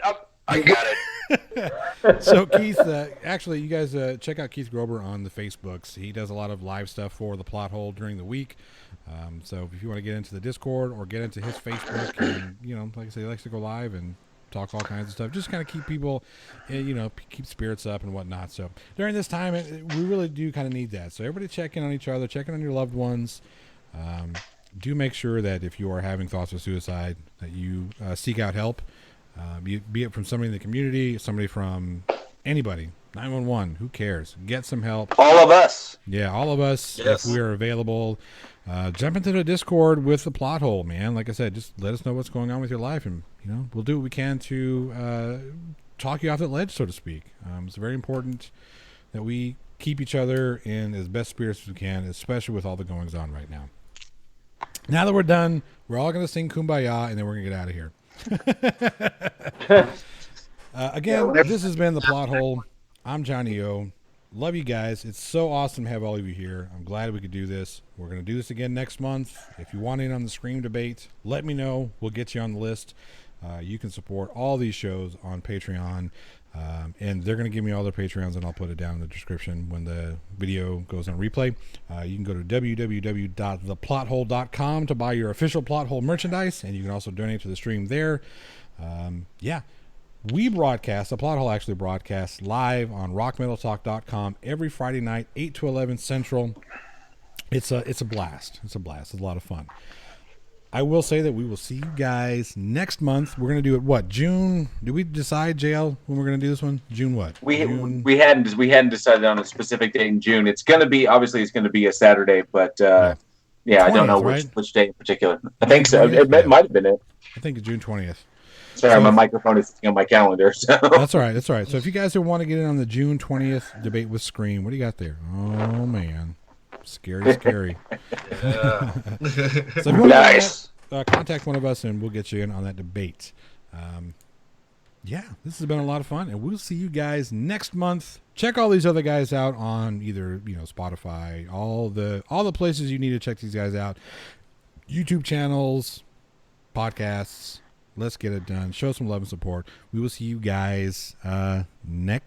I got it. So Keith, actually, you guys check out Keith Grober on the Facebooks. He does a lot of live stuff for the Plot Hole during the week. So if you want to get into the Discord or get into his Facebook, and like I say, he likes to go live and talk all kinds of stuff. Just kind of keep people, keep spirits up and whatnot. So during this time, we really do kind of need that. So everybody check in on each other, check in on your loved ones. Do make sure that if you are having thoughts of suicide, that you seek out help. Be it from somebody in the community, somebody from anybody, 911, who cares? Get some help. All of us. Yeah, all of us. Yes. If we are available, jump into the Discord with the Plot Hole, man. Like I said, just let us know what's going on with your life, and we'll do what we can to talk you off that ledge, so to speak. It's very important that we keep each other in as best spirits as we can, especially with all the goings on right now. Now that we're done, we're all going to sing Kumbaya, and then we're going to get out of here. Again, this has been the Plot Hole. I'm Johnny O. Love you guys. It's so awesome to have all of you here. I'm glad we could do this. We're going to do this again next month. If you want in on the Scream debate, let me know. We'll get you on the list. You can support all these shows on Patreon. And they're going to give me all their Patreons, and I'll put it down in the description when the video goes on replay. You can go to www.theplothole.com to buy your official Plot Hole merchandise, and you can also donate to the stream there. Yeah. We broadcast, the Plot Hole actually broadcasts live on rockmetaltalk.com every Friday night, 8 to 11 Central. It's a blast. It's a blast. It's a lot of fun. I will say that we will see you guys next month. We're going to do it, what, June? Did we decide, JL, when we're going to do this one? June what? We June? hadn't decided on a specific date in June. It's going to be a Saturday, but I don't know 20th, right? which day in particular. I think so. 20th? It might have been it. I think it's June 20th. Sorry, So- my microphone is sitting on my calendar. So That's all right. That's all right. So if you guys want to get in on the June 20th debate with Scream, what do you got there? Oh, man. Scary. Yeah. So if you want Nice. to contact one of us and we'll get you in on that debate. Yeah, this has been a lot of fun, and we'll see you guys next month. Check all these other guys out on either Spotify, all the places you need to check these guys out, YouTube channels, podcasts. Let's get it done. Show some love and support. We will see you guys next